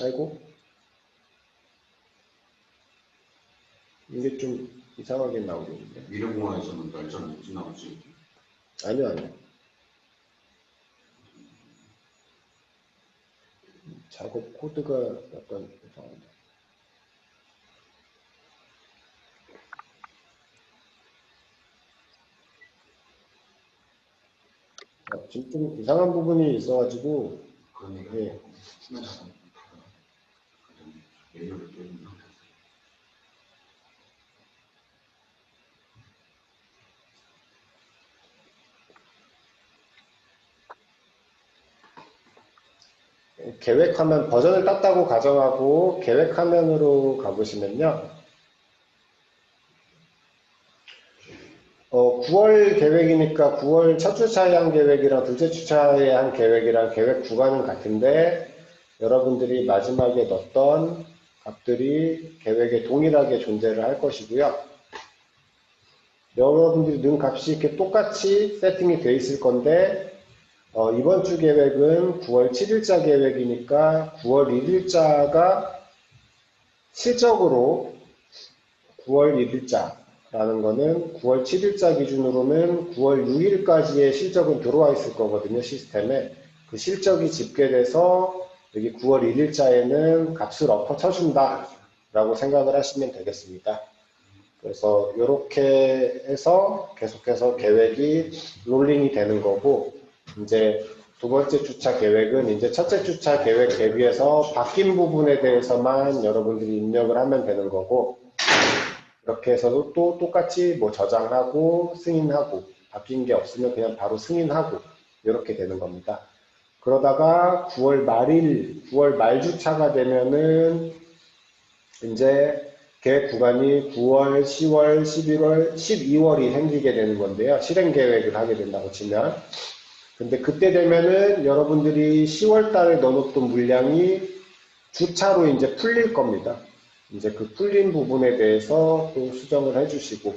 아이고, 이게 좀 이상하게 나오겠는데. 미래공화에서는 날짜를 못 지나오지. 아니요. 작업 코드가 약간 이상한데. 지금 좀 이상한 부분이 있어가지고, 그런 얘기가 예. 수면자산 메뉴를 띄우는 상태에서. 계획화면 버전을 땄다고 가정하고 계획화면으로 가보시면요. 9월 계획이니까 9월 첫 주차에 한 계획이랑 둘째 주차에 한 계획이랑 계획 구간은 같은데 여러분들이 마지막에 넣었던 값들이 계획에 동일하게 존재를 할 것이고요. 여러분들이 넣은 값이 이렇게 똑같이 세팅이 되어 있을 건데 이번 주 계획은 9월 7일자 계획이니까 9월 1일자가 실적으로 9월 1일자라는 거는 9월 7일자 기준으로는 9월 6일까지의 실적은 들어와 있을 거거든요, 시스템에. 그 실적이 집계돼서 여기 9월 1일자에는 값을 엎어쳐준다 라고 생각을 하시면 되겠습니다. 그래서 이렇게 해서 계속해서 계획이 롤링이 되는 거고, 이제 두 번째 주차 계획은 이제 첫째 주차 계획 대비해서 바뀐 부분에 대해서만 여러분들이 입력을 하면 되는 거고, 이렇게 해서도 또 똑같이 뭐 저장하고 승인하고 바뀐 게 없으면 그냥 바로 승인하고 이렇게 되는 겁니다. 그러다가 9월 말일, 9월 말 주차가 되면은 이제 계획 구간이 9월, 10월, 11월, 12월이 생기게 되는 건데요. 실행 계획을 하게 된다고 치면. 근데 그때 되면은 여러분들이 10월 달에 넣어놓던 물량이 주차로 이제 풀릴 겁니다. 이제 그 풀린 부분에 대해서 또 수정을 해주시고,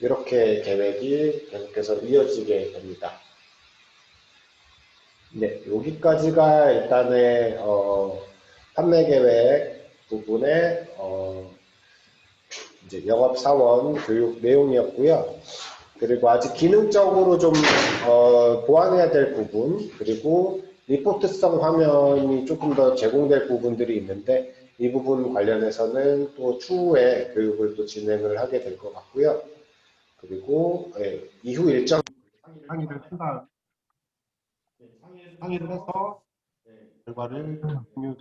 이렇게 계획이 계속해서 이어지게 됩니다. 네, 여기까지가 일단의, 판매 계획 부분의, 이제 영업사원 교육 내용이었고요. 그리고 아직 기능적으로 좀 보완해야 될 부분, 그리고 리포트성 화면이 조금 더 제공될 부분들이 있는데 이 부분 관련해서는 또 추후에 교육을 또 진행을 하게 될 것 같고요. 그리고 이후 일정 상의를 한 다음 상의를 해서 결과를 공유.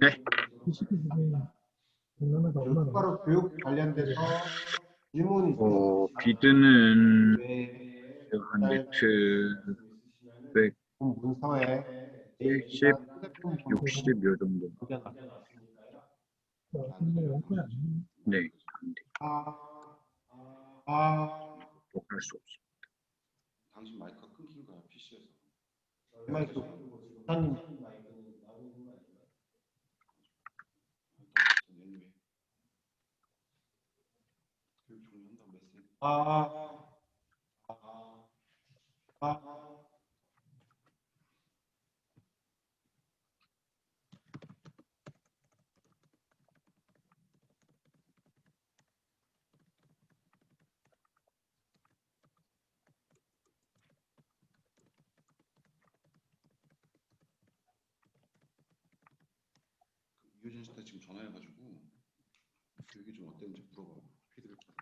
추가로 교육 관련돼서 질문이 비드는 왜 한 네트 100, 문서에 70, 60 요 정도. 네, 안 돼. 또할 수 없어. 당신 마이크가 끊긴 거야, PC에서. 마이크 사님 교육 종료한다고 메시지. 이효진 씨한테 지금 전화해가지고 교육이 좀 어땠는지 물어봐. 피드백 받아.